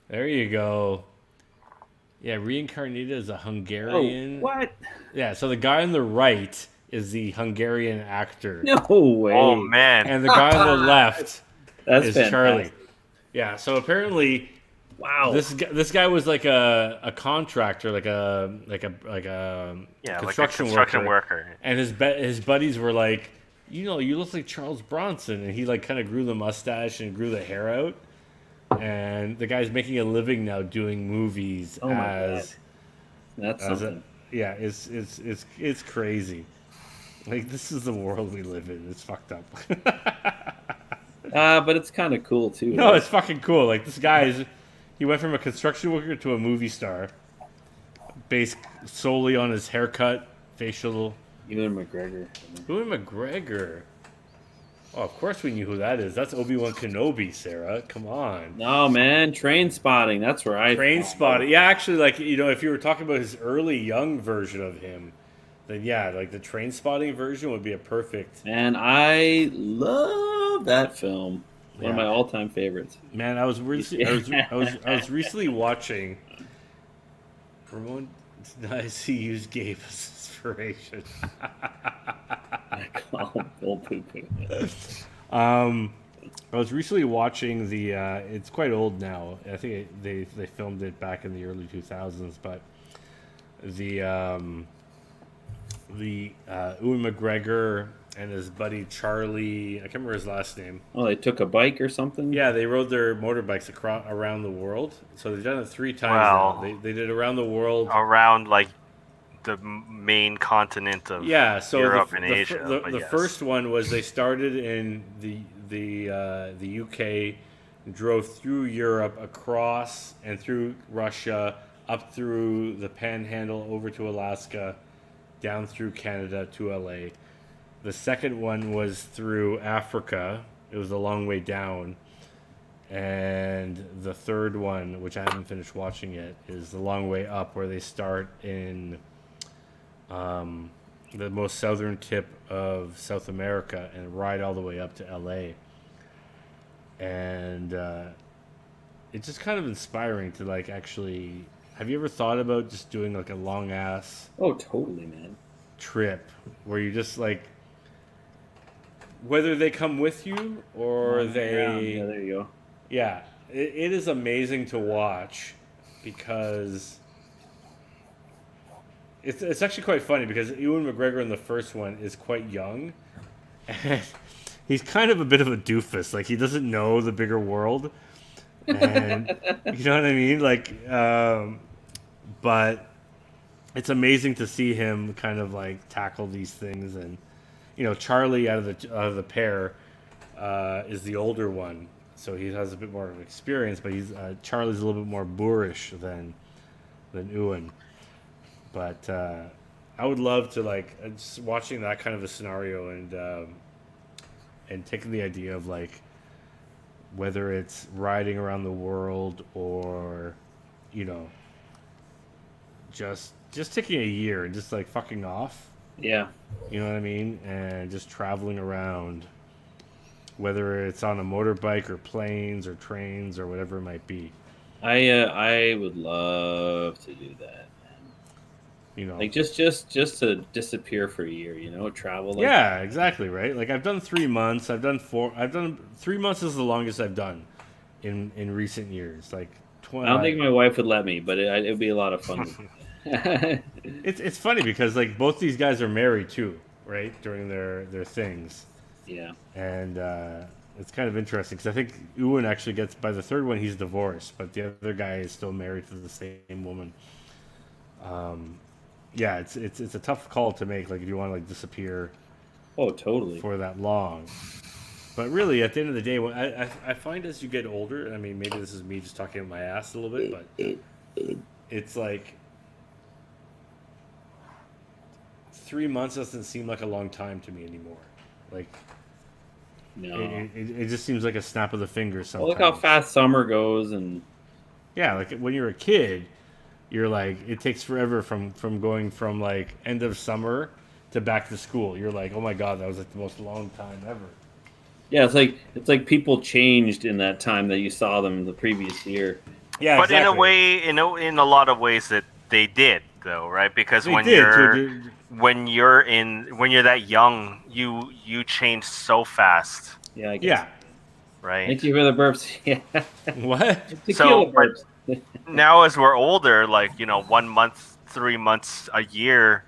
There you go. Yeah, reincarnated as a Hungarian. Oh, what? Yeah, so the guy on the right is the Hungarian actor. No way. Oh man. And the guy on the left That's is fantastic. Charlie. Yeah. So apparently, Wow. this guy was like a contractor, like a construction worker. and his buddies were like, you look like Charles Bronson, and he like kind of grew the mustache and grew the hair out, and the guy's making a living now doing movies Oh my as God. That's something. yeah, it's crazy. Like, this is the world we live in. It's fucked up. But it's kind of cool too. No, right? it's fucking cool. Like, he went from a construction worker to a movie star, based solely on his haircut, facial. Ewan McGregor. Ewan McGregor. Oh, of course we knew who that is. That's Obi-Wan Kenobi, Sarah. Come on. No, man, Train Spotting. That's where I Train Spotting. Yeah, actually, like, if you were talking about his early young version of him, then yeah, like the Train Spotting version would be a perfect. And I love that film. One of my all-time favorites. Man, I was recently watching. Ramon, I see you gave us inspiration. I call him Bull Poo Poo. I was recently watching the. It's quite old now. I think they filmed it back in the early 2000s, but the Ewan McGregor and his buddy Charlie. I can't remember his last name. Oh, they took a bike or something? Yeah, they rode their motorbikes around the world. So they've done it 3 times Wow. now. They did around the world. Around like the main continent of Europe and Asia. The first one was they started in the UK, drove through Europe, across and through Russia, up through the Panhandle, over to Alaska, down through Canada to LA. The second one was through Africa. It was a long way down. And the third one, which I haven't finished watching yet, is the long way up, where they start in the most southern tip of South America and ride all the way up to LA. And it's just kind of inspiring to, like, actually. Have you ever thought about just doing like a long ass Oh, totally, man. trip where you just like, whether they come with you or Yeah, there you go. yeah, it is amazing to watch, because it's actually quite funny, because Ewan McGregor in the first one is quite young, and he's kind of a bit of a doofus. Like, he doesn't know the bigger world, and you know what I mean? Like, but it's amazing to see him kind of like tackle these things. And Charlie out of the pair is the older one, so he has a bit more of experience. But Charlie's a little bit more boorish than Ewan. But I would love to, like, just watching that kind of a scenario, and taking the idea of, like, whether it's riding around the world or just taking a year and just like fucking off. Yeah. You know what I mean? And just traveling around, whether it's on a motorbike or planes or trains or whatever it might be. I would love to do that. Like just to disappear for a year, travel. Like yeah, exactly, right? Like, I've done 3 months. I've done 3 months is the longest I've done in recent years. Like, I don't think my wife would let me, but it'd be a lot of fun. It's funny because, like, both these guys are married too, right? During their things. Yeah. And it's kind of interesting, because I think Ewan actually gets, by the third one, he's divorced, but the other guy is still married to the same woman. Yeah, it's a tough call to make. Like, if you want to, like, disappear. Oh, totally. For that long. But really, at the end of the day, I find as you get older, I mean, maybe this is me just talking about my ass a little bit, but it's like 3 months doesn't seem like a long time to me anymore. Like, no, it just seems like a snap of the fingers sometimes. Well, look how fast summer goes, and yeah, like when you're a kid, you're like, it takes forever from going from like end of summer to back to school. You're like, oh my god, that was like the most long time ever. Yeah, it's like people changed in that time that you saw them the previous year. Yeah, but exactly. in a way, in a lot of ways that they did, though, right? Because when you're that young, you change so fast. Yeah, I guess. right? Thank you for the burps. Yeah. What? Tequila But burps. now as we're older, like 1 month, 3 months, a year,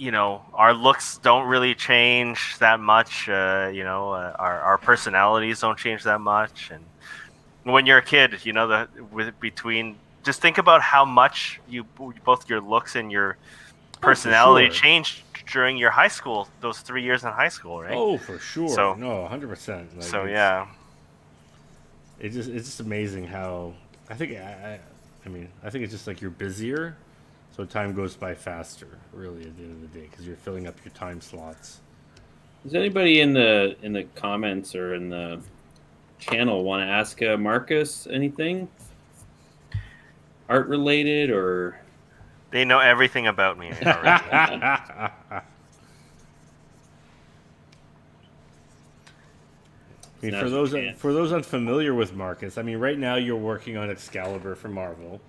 our looks don't really change that much. Our personalities don't change that much. And when you're a kid, just think about how much both your looks and your Oh, for personality sure. changed during your high school, those 3 years in high school, right? Oh, for sure. So, No, 100%. Like, so yeah. It's just amazing how I think I think it's just like you're busier, so time goes by faster. Really, at the end of the day, because you're filling up your time slots. Does anybody in the comments or in the channel want to ask Marcus anything? Art related or? They know everything about me already. I mean, for those unfamiliar with Marcus, I mean, right now you're working on Excalibur for Marvel.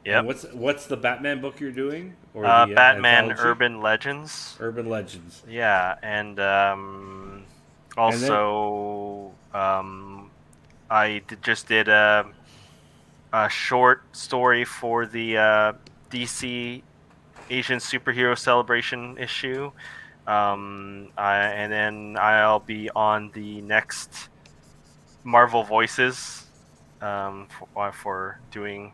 Yeah. What's the Batman book you're doing? Or the Batman anthology? Urban Legends. Urban Legends. Yeah, and also just did a short story for the DC Asian Superhero Celebration issue. And then I'll be on the next Marvel Voices for doing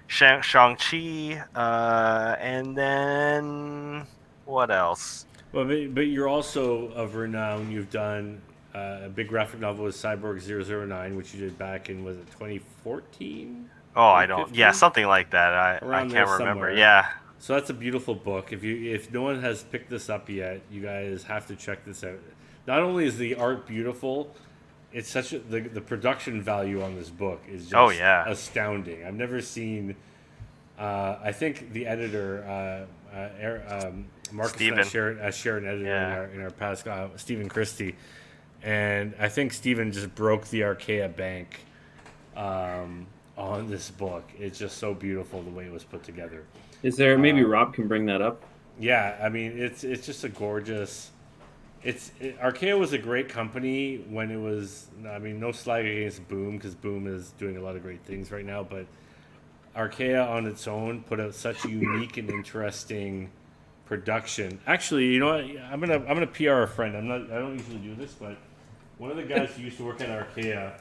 Shang-Chi, and then what else? Well, but you're also of renown. You've done a big graphic novel with Cyborg 009, which you did back in, was it 2014? Oh, I don't. Yeah, something like that. I Around can't there remember. somewhere. Yeah. So that's a beautiful book. If no one has picked this up yet, you guys have to check this out. Not only is the art beautiful, it's the production value on this book is just astounding. I've never seen. I think the editor, Marcus and I share an editor in our past, Stephen Christie, and I think Stephen just broke the Archaea bank on this book. It's just so beautiful the way it was put together. Is there maybe Rob can bring that up? Yeah, I mean it's just a gorgeous. Archaea was a great company when it was. I mean, no slag against Boom, because Boom is doing a lot of great things right now, but Archaea on its own put out such a unique and interesting production. Actually, you know what? I'm gonna PR a friend. I don't usually do this, but one of the guys who used to work at Archaea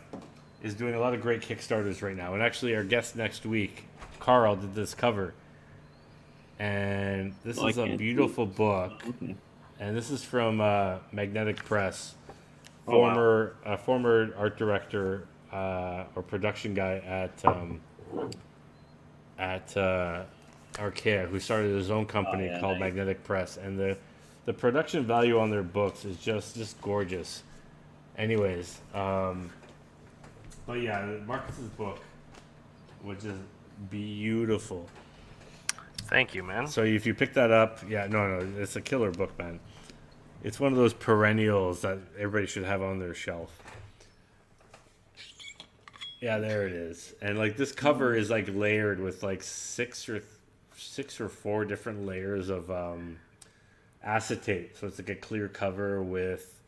is doing a lot of great Kickstarters right now. And actually, our guest next week, Carl, did this cover. And this is a beautiful book. Okay. And this is from Magnetic Press. Former art director or production guy at Archaea, who started his own company called Magnetic Press. And the production value on their books is just gorgeous. Anyways, but yeah, Marcus's book, which is beautiful. Thank you, man. So if you pick that up, no, it's a killer book, man. It's one of those perennials that everybody should have on their shelf. Yeah, there it is. And like this cover is like layered with like six or 4 different layers of acetate. So it's like a clear cover with,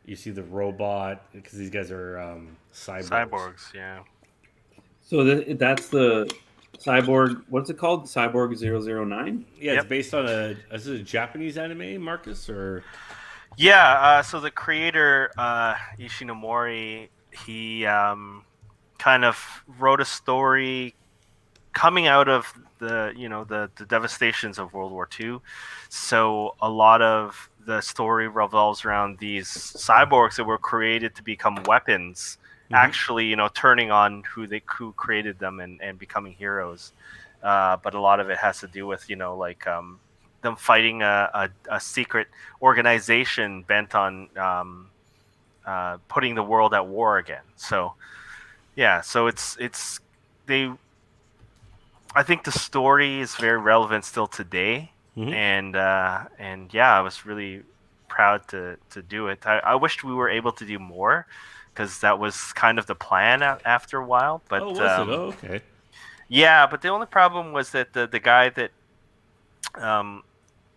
you see the robot, because these guys are cyborgs. Yeah. So that's the Cyborg, what's it called? Cyborg 009? Yeah, it's based on is it a Japanese anime, Marcus, or? Yeah, so the creator, Ishinomori, he kind of wrote a story coming out of the devastations of World War II. So a lot of the story revolves around these cyborgs that were created to become weapons, actually, turning on who created them and becoming heroes. But a lot of it has to do with, them fighting a secret organization bent on putting the world at war again. So, yeah, so I think the story is very relevant still today. And yeah, I was really proud to do it. I wished we were able to do more, because that was kind of the plan after a while. But was it? Oh, okay. Yeah, but the only problem was that the guy that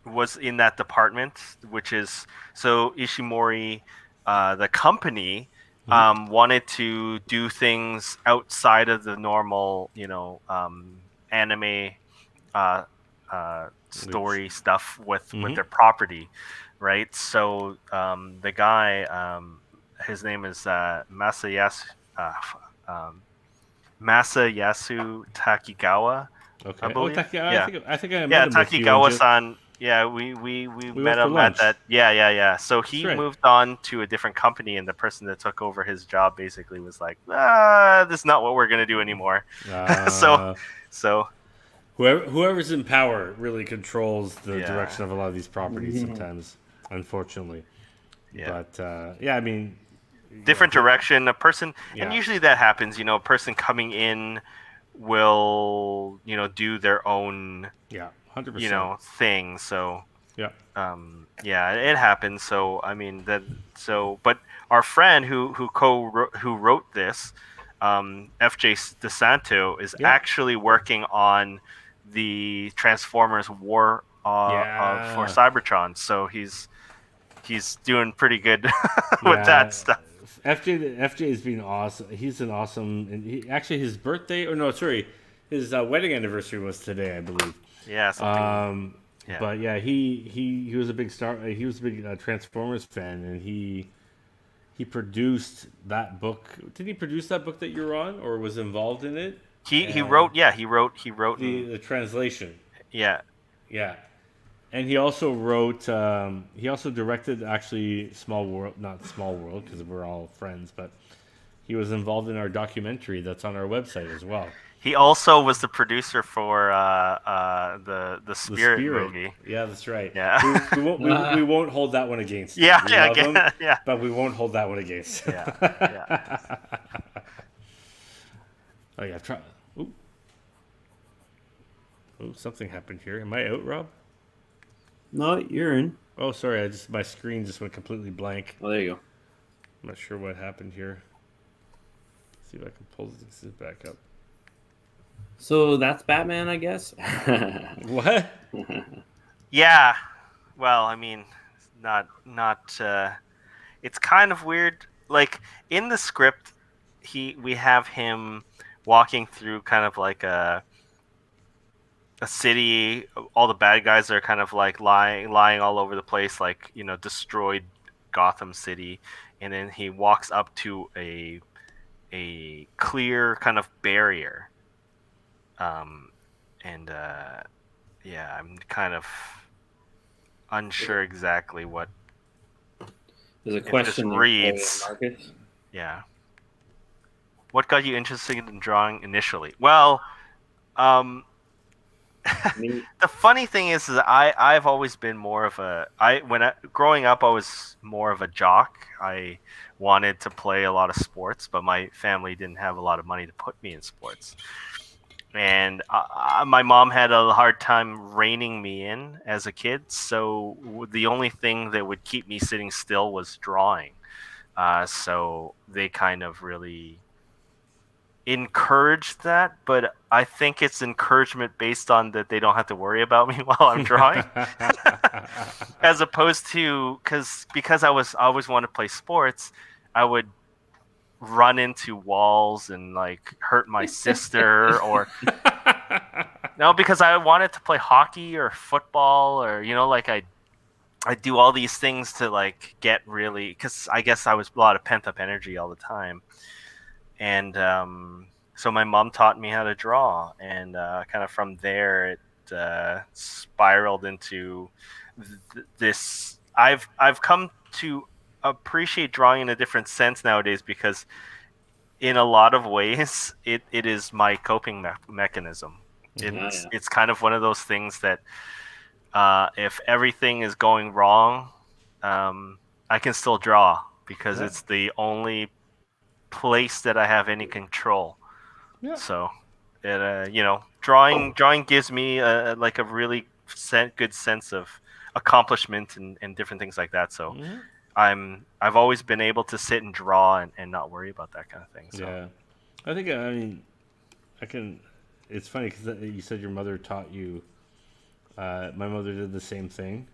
was in that department, which is so Ishimori, the company wanted to do things outside of the normal, anime story stuff with their property, right? So the guy, his name is Masayasu Takigawa. Okay. I believe. I think I met him with you. Takigawa-san. Yeah, we met him at that. Yeah. So he moved on to a different company, and the person that took over his job basically was like, this is not what we're gonna do anymore. So whoever's in power really controls the direction of a lot of these properties sometimes, unfortunately. Yeah. But I mean, different direction. A person, and usually that happens. A person coming in will do their own 100% thing. So yeah, it happens. So I mean but our friend who wrote this, FJ DeSanto, is actually working on the Transformers War for Cybertron. So he's doing pretty good with that stuff. FJ has been awesome. He's an awesome, and actually his birthday, his wedding anniversary was today, I believe. Yeah. But he was a big star. He was a big Transformers fan, and he produced that book. Did he produce that book that you're on, or was involved in it? He wrote the translation. Yeah. And he also wrote. He also directed actually not Small World because we're all friends, but he was involved in our documentary that's on our website as well. He also was the producer for the Spirit movie. Yeah, that's right. Yeah, we won't hold that one against him. Yeah, but we won't hold that one against him. Yeah. Oh yeah, try. Ooh, something happened here. Am I out, Rob? No, you're in. Oh, sorry. My screen just went completely blank. Oh, there you go. I'm not sure what happened here. Let's see if I can pull this back up. So that's Batman, I guess. What? Yeah. Well, I mean, not. It's kind of weird. Like in the script, we have him walking through kind of like a city. All the bad guys are kind of like lying all over the place, like destroyed Gotham City, and then he walks up to a clear kind of barrier. I'm kind of unsure exactly what. There's a question reads. Marcus. Yeah. What got you interested in drawing initially? Well, the funny thing is I've always been more of growing up, I was more of a jock. I wanted to play a lot of sports, but my family didn't have a lot of money to put me in sports. And my mom had a hard time reining me in as a kid, so the only thing that would keep me sitting still was drawing. So they kind of really encouraged that, but I think it's encouragement based on that they don't have to worry about me while I'm drawing, as opposed to because I always wanted to play sports, I would run into walls and like hurt my sister or no, because I wanted to play hockey or football or like I do all these things to like get really, because I guess I was a lot of pent up energy all the time. And so my mom taught me how to draw, and kind of from there it spiraled into this. I've come to appreciate drawing in a different sense nowadays, because in a lot of ways it is my coping mechanism. It's kind of one of those things that if everything is going wrong, I can still draw, because it's the only place that I have any control. So it drawing gives me like a really good sense of accomplishment and different things like that. So I've always been able to sit and draw and not worry about that kind of thing. So. Yeah, I think I can. It's funny because you said your mother taught you. My mother did the same thing.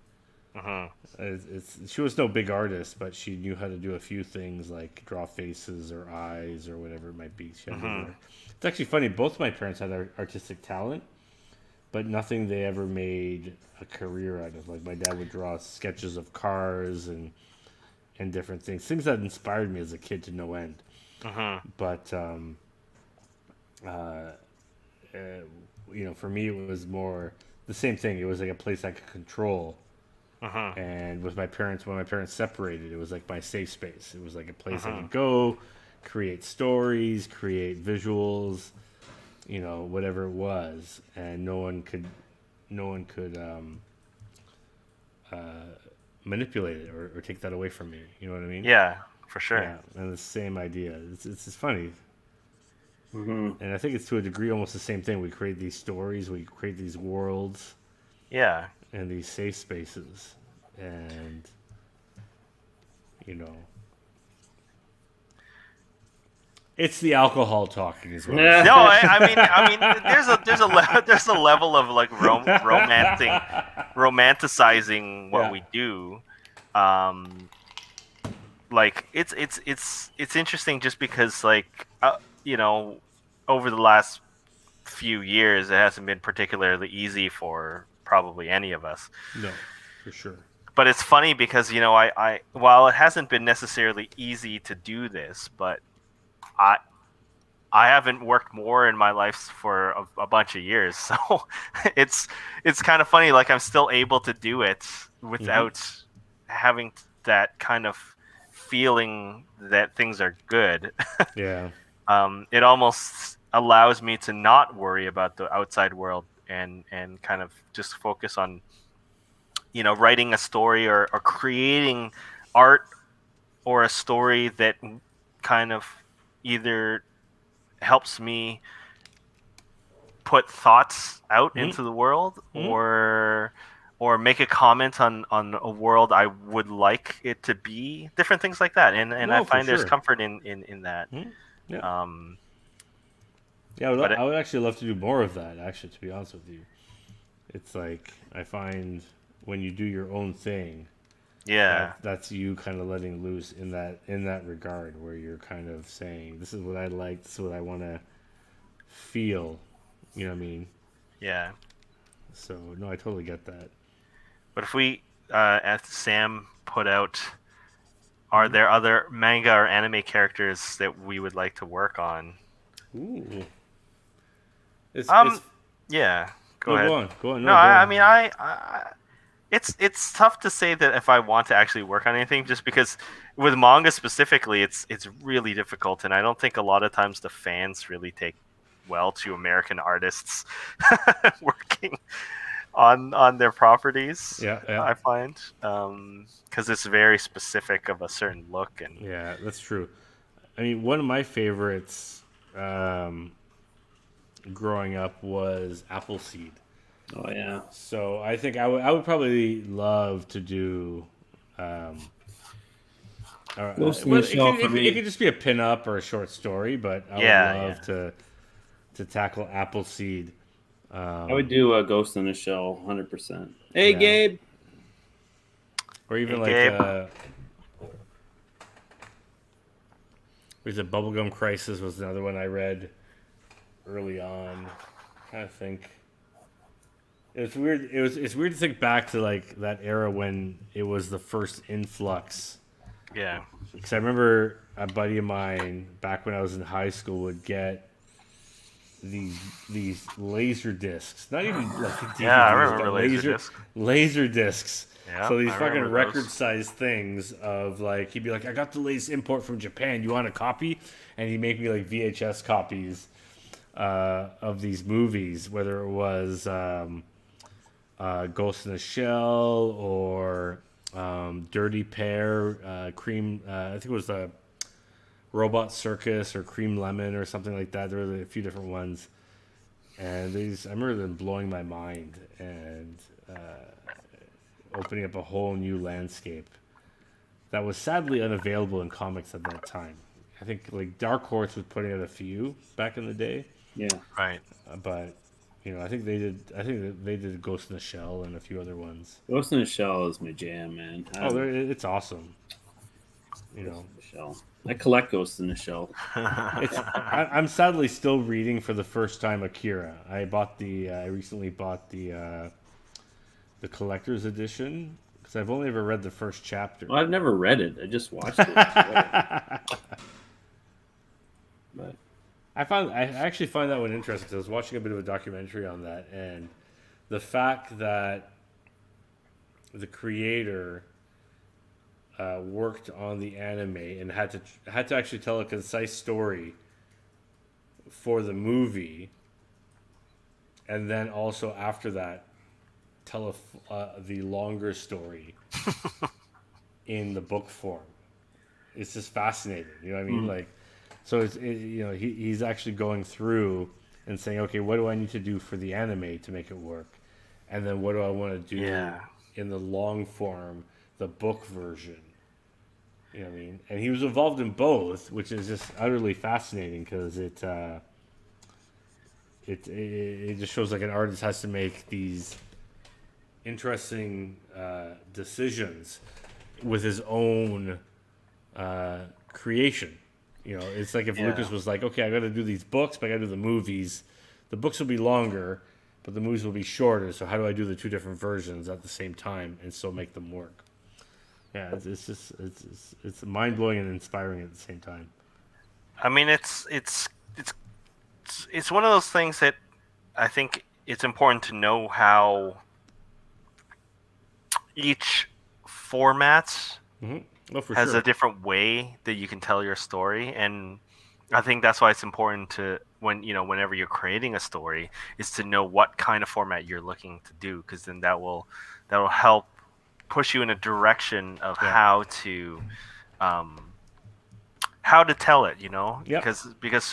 She was no big artist, but she knew how to do a few things like draw faces or eyes or whatever it might be. It's actually funny. Both my parents had artistic talent, but nothing they ever made a career out of. Like my dad would draw sketches of cars and different things that inspired me as a kid to no end. But for me, it was more the same thing. It was like a place I could control. And with my parents, when my parents separated, it was like my safe space. It was like a place I could go, create stories, create visuals, whatever it was, and no one could manipulate it or take that away from me. You know what I mean? Yeah, for sure. Yeah, and the same idea. It's funny. And I think it's to a degree almost the same thing. We create these stories, we create these worlds. Yeah. And these safe spaces, and it's the alcohol talking as well. No, I mean, there's a level of like romanticizing what we do. Like it's interesting just because like over the last few years it hasn't been particularly easy for probably any of us. No, for sure. But it's funny because I while it hasn't been necessarily easy to do this, but I haven't worked more in my life for a bunch of years, so it's kind of funny. Like I'm still able to do it without having that kind of feeling that things are good. Yeah. It almost allows me to not worry about the outside world and kind of just focus on writing a story or creating art or a story that kind of either helps me put thoughts out into the world or make a comment on a world I would like it to be, different things like that, and I find there's comfort in that. Yeah. I would actually love to do more of that, actually, to be honest with you. It's like I find when you do your own thing, that's you kind of letting loose in that regard, where you're kind of saying, this is what I like, this is what I want to feel, you know what I mean? Yeah. So, no, I totally get that. But if we, as Sam put out, are there other manga or anime characters that we would like to work on? Ooh. Yeah. Go ahead. Go on. I mean, it's tough to say that if I want to actually work on anything, just because with manga specifically, it's really difficult, and I don't think a lot of times the fans really take well to American artists working on their properties. Yeah. I find because it's very specific of a certain look, and yeah, that's true. I mean, one of my favorites growing up was Appleseed. Oh yeah. So I think I would probably love to do. It could just be a pin-up or a short story, but I would love to tackle Appleseed. I would do a Ghost in the Shell, 100%. Hey, Gabe. Or even was it Bubblegum Crisis was another one I read early on. I think it's weird. It's weird to think back to like that era when it was the first influx. Yeah. Because I remember a buddy of mine back when I was in high school would get these laser discs, not even like DVDs, I remember laser discs. Yeah, so these fucking record-sized things of like, he'd be like, I got the latest import from Japan. You want a copy? And he'd make me like VHS copies of these movies, whether it was Ghost in the Shell or Dirty Pear, Cream. I think it was the Robot Circus or Cream Lemon or something like that. There were a few different ones, and I remember them blowing my mind and opening up a whole new landscape that was sadly unavailable in comics at that time. I think like Dark Horse was putting out a few back in the day. Yeah, right. But I think they did. I think that they did Ghost in the Shell and a few other ones. Ghost in the Shell is my jam, man. It's awesome. Ghost in the Shell. I collect Ghost in the Shell. I'm sadly still reading for the first time Akira. I recently bought the collector's edition because I've only ever read the first chapter. Well, I've never read it. I just watched it. But I actually find that one interesting. 'Cause I was watching a bit of a documentary on that, and the fact that the creator worked on the anime and had to actually tell a concise story for the movie, and then also after that tell the longer story in the book form. It's just fascinating. You know what I mean? Like, so he's actually going through and saying, okay, what do I need to do for the anime to make it work, and then what do I want to do in the long form, the book version. You know what I mean? And he was involved in both, which is just utterly fascinating because it just shows like an artist has to make these interesting decisions with his own creation. It's like if Lucas was like, okay, I got to do these books, but I got to do the movies. The books will be longer, but the movies will be shorter. So how do I do the two different versions at the same time and still make them work? Yeah, it's mind blowing and inspiring at the same time. I mean, it's one of those things that I think it's important to know how each format has a different way that you can tell your story, and I think that's why it's important to whenever you're creating a story is to know what kind of format you're looking to do, because then that will help push you in a direction of how to tell it, because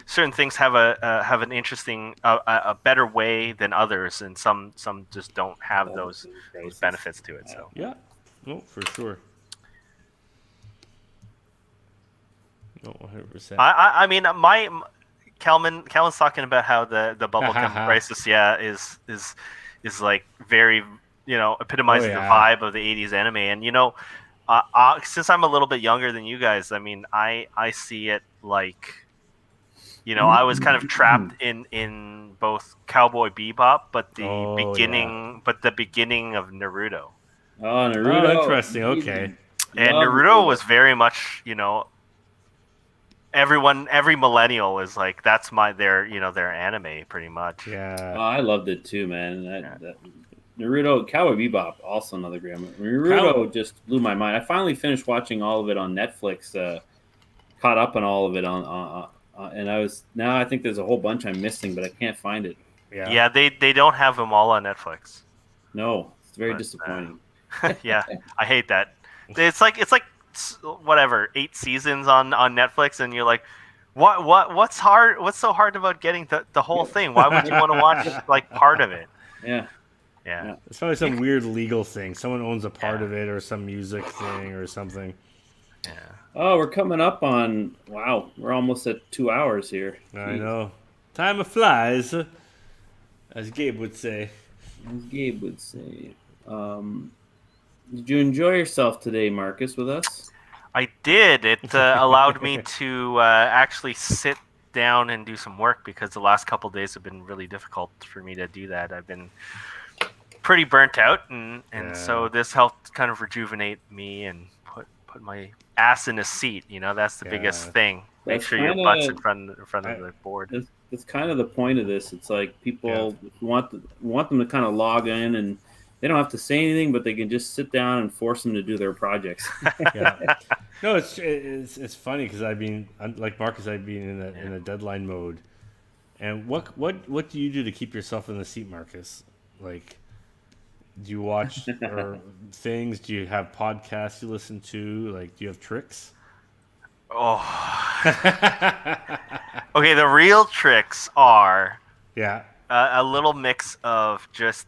certain things have an interesting a better way than others, and some just don't have those benefits to it. So for sure. No, 100%. I mean, Calvin's talking about how the bubblegum crisis is like very epitomizing the vibe of the 80s anime. And since I'm a little bit younger than you guys, I mean, I see it like I was kind of trapped in both Cowboy Bebop, but the beginning of Naruto. Oh, Naruto. Oh, interesting. Okay. And Naruto was very much every millennial is like, that's their anime pretty much. Yeah. Oh, I loved it too, man. Naruto, Cowboy Bebop, also another great one. Naruto just blew my mind. I finally finished watching all of it on Netflix. Caught up on all of it and I think there's a whole bunch I'm missing, but I can't find it. Yeah, they don't have them all on Netflix. No, it's very disappointing. Yeah, I hate that. It's like whatever 8 seasons on Netflix, and you're like, what's so hard about getting the whole thing? Why would you want to watch like part of it? Yeah. It's probably some weird legal thing. Someone owns a part of it, or some music thing, or something. Yeah. Oh, we're coming up on we're almost at 2 hours here. I know. Time flies, as Gabe would say. Did you enjoy yourself today, Marcus, with us? I did. It allowed me to actually sit down and do some work, because the last couple of days have been really difficult for me to do that. I've been pretty burnt out, and so this helped kind of rejuvenate me and put my ass in a seat. That's the biggest thing. Make sure your butt's in front of the board. That's kind of the point of this. It's like people want them to kind of log in, and they don't have to say anything, but they can just sit down and force them to do their projects. No, it's funny because like Marcus, I've been in a deadline mode. And what do you do to keep yourself in the seat, Marcus? Like, do you watch or things? Do you have podcasts you listen to? Like, do you have tricks? Oh. Okay, the real tricks are a little mix of just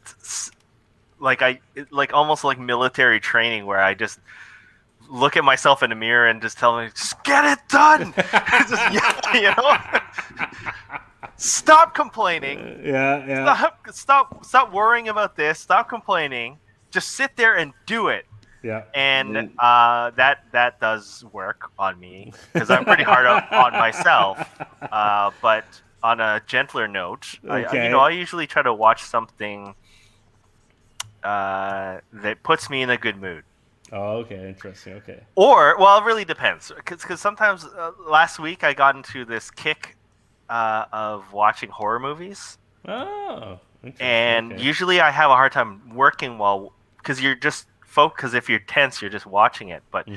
almost like military training, where I just look at myself in the mirror and just tell me, just get it done. Stop complaining. Yeah. Stop worrying about this. Stop complaining. Just sit there and do it. Yeah. And that does work on me because I'm pretty hard on myself. But on a gentler note, Okay. I usually try to watch something that puts me in a good mood. Oh, okay, interesting. Okay. Or, well, it really depends. Because sometimes last week I got into this kick of watching horror movies. Oh, interesting. And okay. usually I have a hard time working because you're just because if you're tense, you're just watching it. But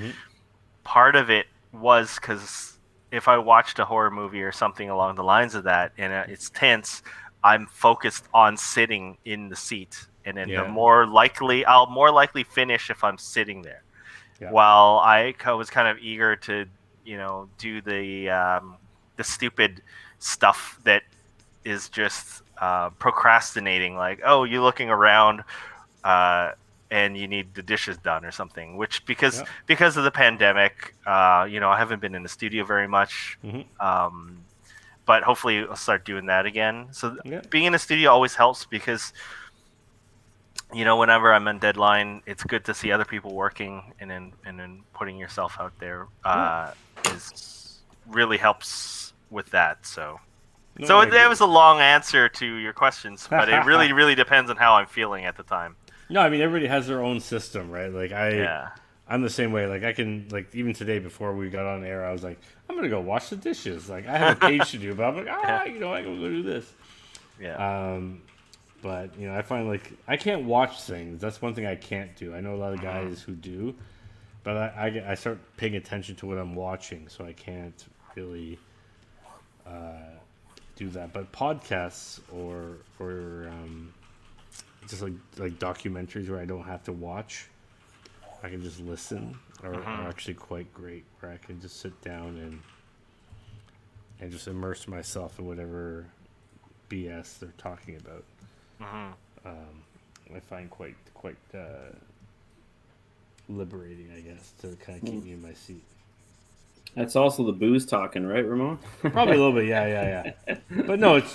part of it was because if I watched a horror movie or something along the lines of that, and it's tense, I'm focused on sitting in the seat, and then I'll more likely finish if I'm sitting there. Yeah. While I was kind of eager to, do the stupid stuff that is just procrastinating, like, oh, you're looking around. And you need the dishes done or something, which because of the pandemic, I haven't been in the studio very much. But hopefully I'll start doing that again. So being in the studio always helps because, whenever I'm on deadline, it's good to see other people working and then putting yourself out there really helps with that. So. That was a long answer to your questions, but it really, really depends on how I'm feeling at the time. No, I mean everybody has their own system, right? Like I'm the same way. Like I can, like even today before we got on air, I was like, I'm gonna go wash the dishes. Like I have a page to do, but I'm like, I can go do this. Yeah. But I find like I can't watch things. That's one thing I can't do. I know a lot of guys who do, but I start paying attention to what I'm watching, so I can't really do that. But podcasts or just like documentaries where I don't have to watch, I can just listen, are actually quite great. Where I can just sit down and just immerse myself in whatever BS they're talking about. I find quite liberating, I guess, to kind of keep me in my seat. That's also the booze talking, right, Ramon? Probably a little bit, yeah. But no, it's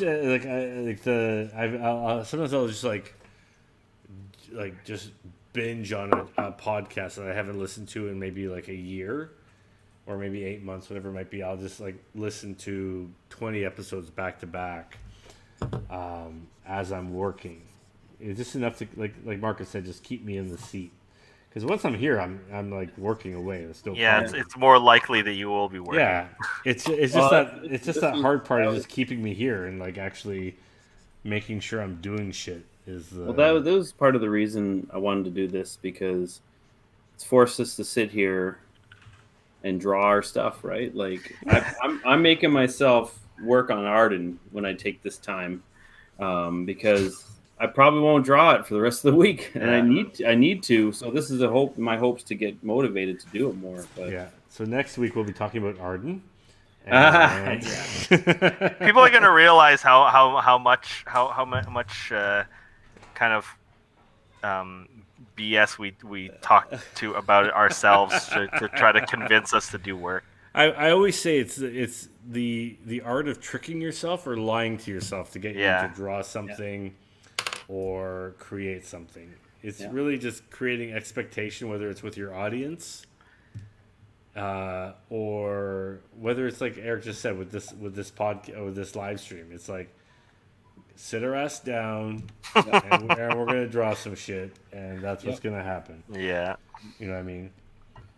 sometimes I'll just like just binge on a podcast that I haven't listened to in maybe like a year or maybe 8 months, whatever it might be. I'll just like listen to 20 episodes back to back as I'm working. It's just enough to like Marcus said, just keep me in the seat. Because once I'm here, I'm like working away. It's still it's more likely that you will be working. Yeah, it's just that hard part of just keeping me here and like actually making sure I'm doing shit. That was part of the reason I wanted to do this, because it's forced us to sit here and draw our stuff, right? Like I'm making myself work on Arden when I take this time, because I probably won't draw it for the rest of the week, and I need to. So this is my hopes to get motivated to do it more. But. Yeah. So next week we'll be talking about Arden. People are going to realize how much kind of BS we talk to about ourselves to try to convince us to do work. I always say it's the art of tricking yourself or lying to yourself to get you to draw something or create something. It's really just creating expectation, whether it's with your audience or whether it's like Eric just said with this podcast or this live stream. It's like, sit our ass down and we're going to draw some shit, and that's what's going to happen. Yeah. You know what I mean?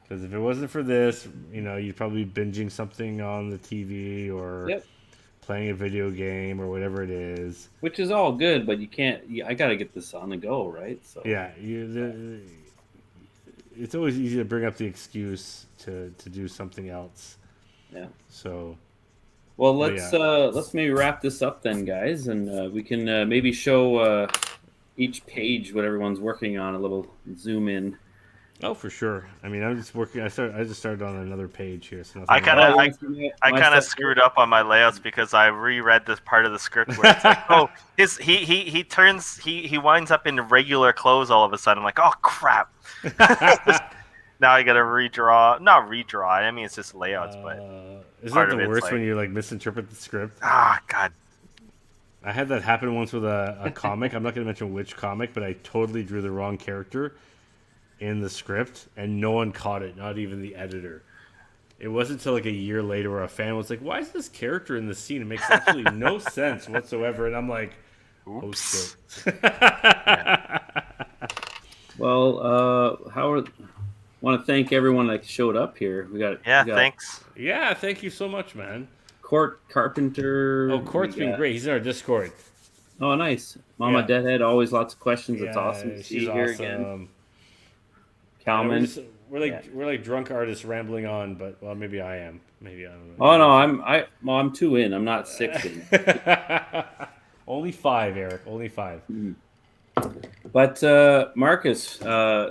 Because if it wasn't for this, you'd probably be binging something on the TV or playing a video game or whatever it is. Which is all good, but you can't. I got to get this on the go, right? So yeah, it's always easy to bring up the excuse to do something else. Yeah. So. Well, let's maybe wrap this up then, guys, and we can maybe show each page what everyone's working on, a little zoom in. Oh, for sure. I mean, I'm just working. I just started on another page here. So I kind of screwed up on my layouts because I reread this part of the script where it's like, he winds up in regular clothes all of a sudden. I'm like, oh crap. Now I got to not redraw. I mean, it's just layouts, but isn't that the worst when you like misinterpret the script? Ah, God. I had that happen once with a comic. I'm not going to mention which comic, but I totally drew the wrong character in the script, and no one caught it, not even the editor. It wasn't until like a year later where a fan was like, "Why is this character in the scene? It makes absolutely no sense whatsoever." And I'm like, Oops. "Oh shit." Well, Howard, want to thank everyone that showed up here. We got Thanks. Yeah, thank you so much, man. Court Carpenter. Oh, Court's been great. He's in our Discord. Oh, nice. Mama Deadhead, always lots of questions. It's awesome to see she's you here awesome. again. Kalman. We're like drunk artists rambling on, but well, maybe I am. Maybe I don't know. Oh no, I'm 2 in. I'm not 6 in. Only 5, Eric. Only 5. But Marcus,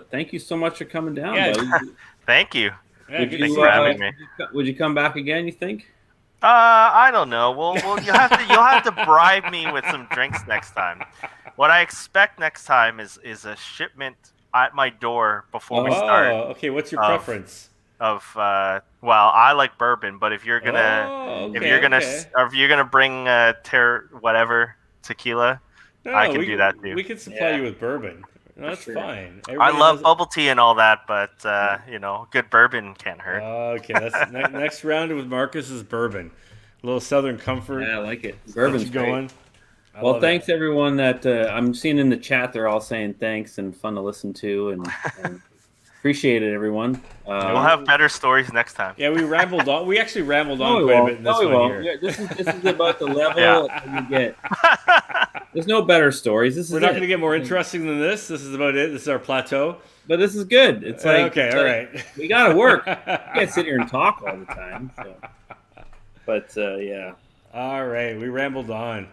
thank you so much for coming down. Yeah. Buddy. Thank you. Yeah, Thanks for having me. Would you come back again? You think? I don't know. Well, you'll have to bribe me with some drinks next time. What I expect next time is a shipment at my door before we start. Oh, okay. What's your preference? Well, I like bourbon, but if you're gonna if you're gonna bring whatever tequila, I can do that too. We can supply you with bourbon. No, that's fine. I love bubble tea and all that, but good bourbon can't hurt. Okay, that's next round with Marcus is bourbon. A little Southern Comfort. Yeah, I like it. Bourbon's going. Well, thanks everyone that I'm seeing in the chat. They're all saying thanks and fun to listen to, and appreciate it, everyone. We'll have better stories next time. Yeah, we rambled on. We actually rambled on quite a bit in this one here. Yeah, this is about the level you get. There's no better stories. We're not going to get more interesting than this. This is about it. This is our plateau. But this is good. It's like okay, all right. We got to work. We can't sit here and talk all the time. So. But yeah. All right, we rambled on.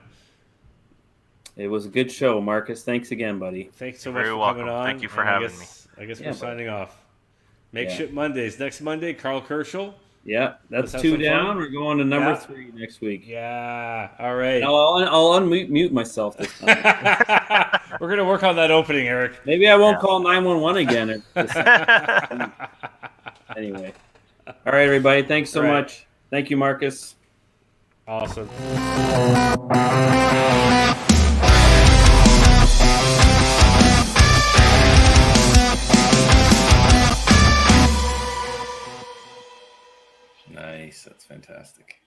It was a good show, Marcus. Thanks again, buddy. Thanks so much for coming on. Thank you for having me. I guess we're signing off. Makeshift Mondays. Next Monday, Carl Kerschel. Yeah, that's 2 down. Fun. We're going to number 3 next week. Yeah, all right. I'll unmute myself this time. We're going to work on that opening, Eric. Maybe I won't call 911 again. Anyway. All right, everybody. Thanks so much. Thank you, Marcus. Awesome. Nice. That's fantastic.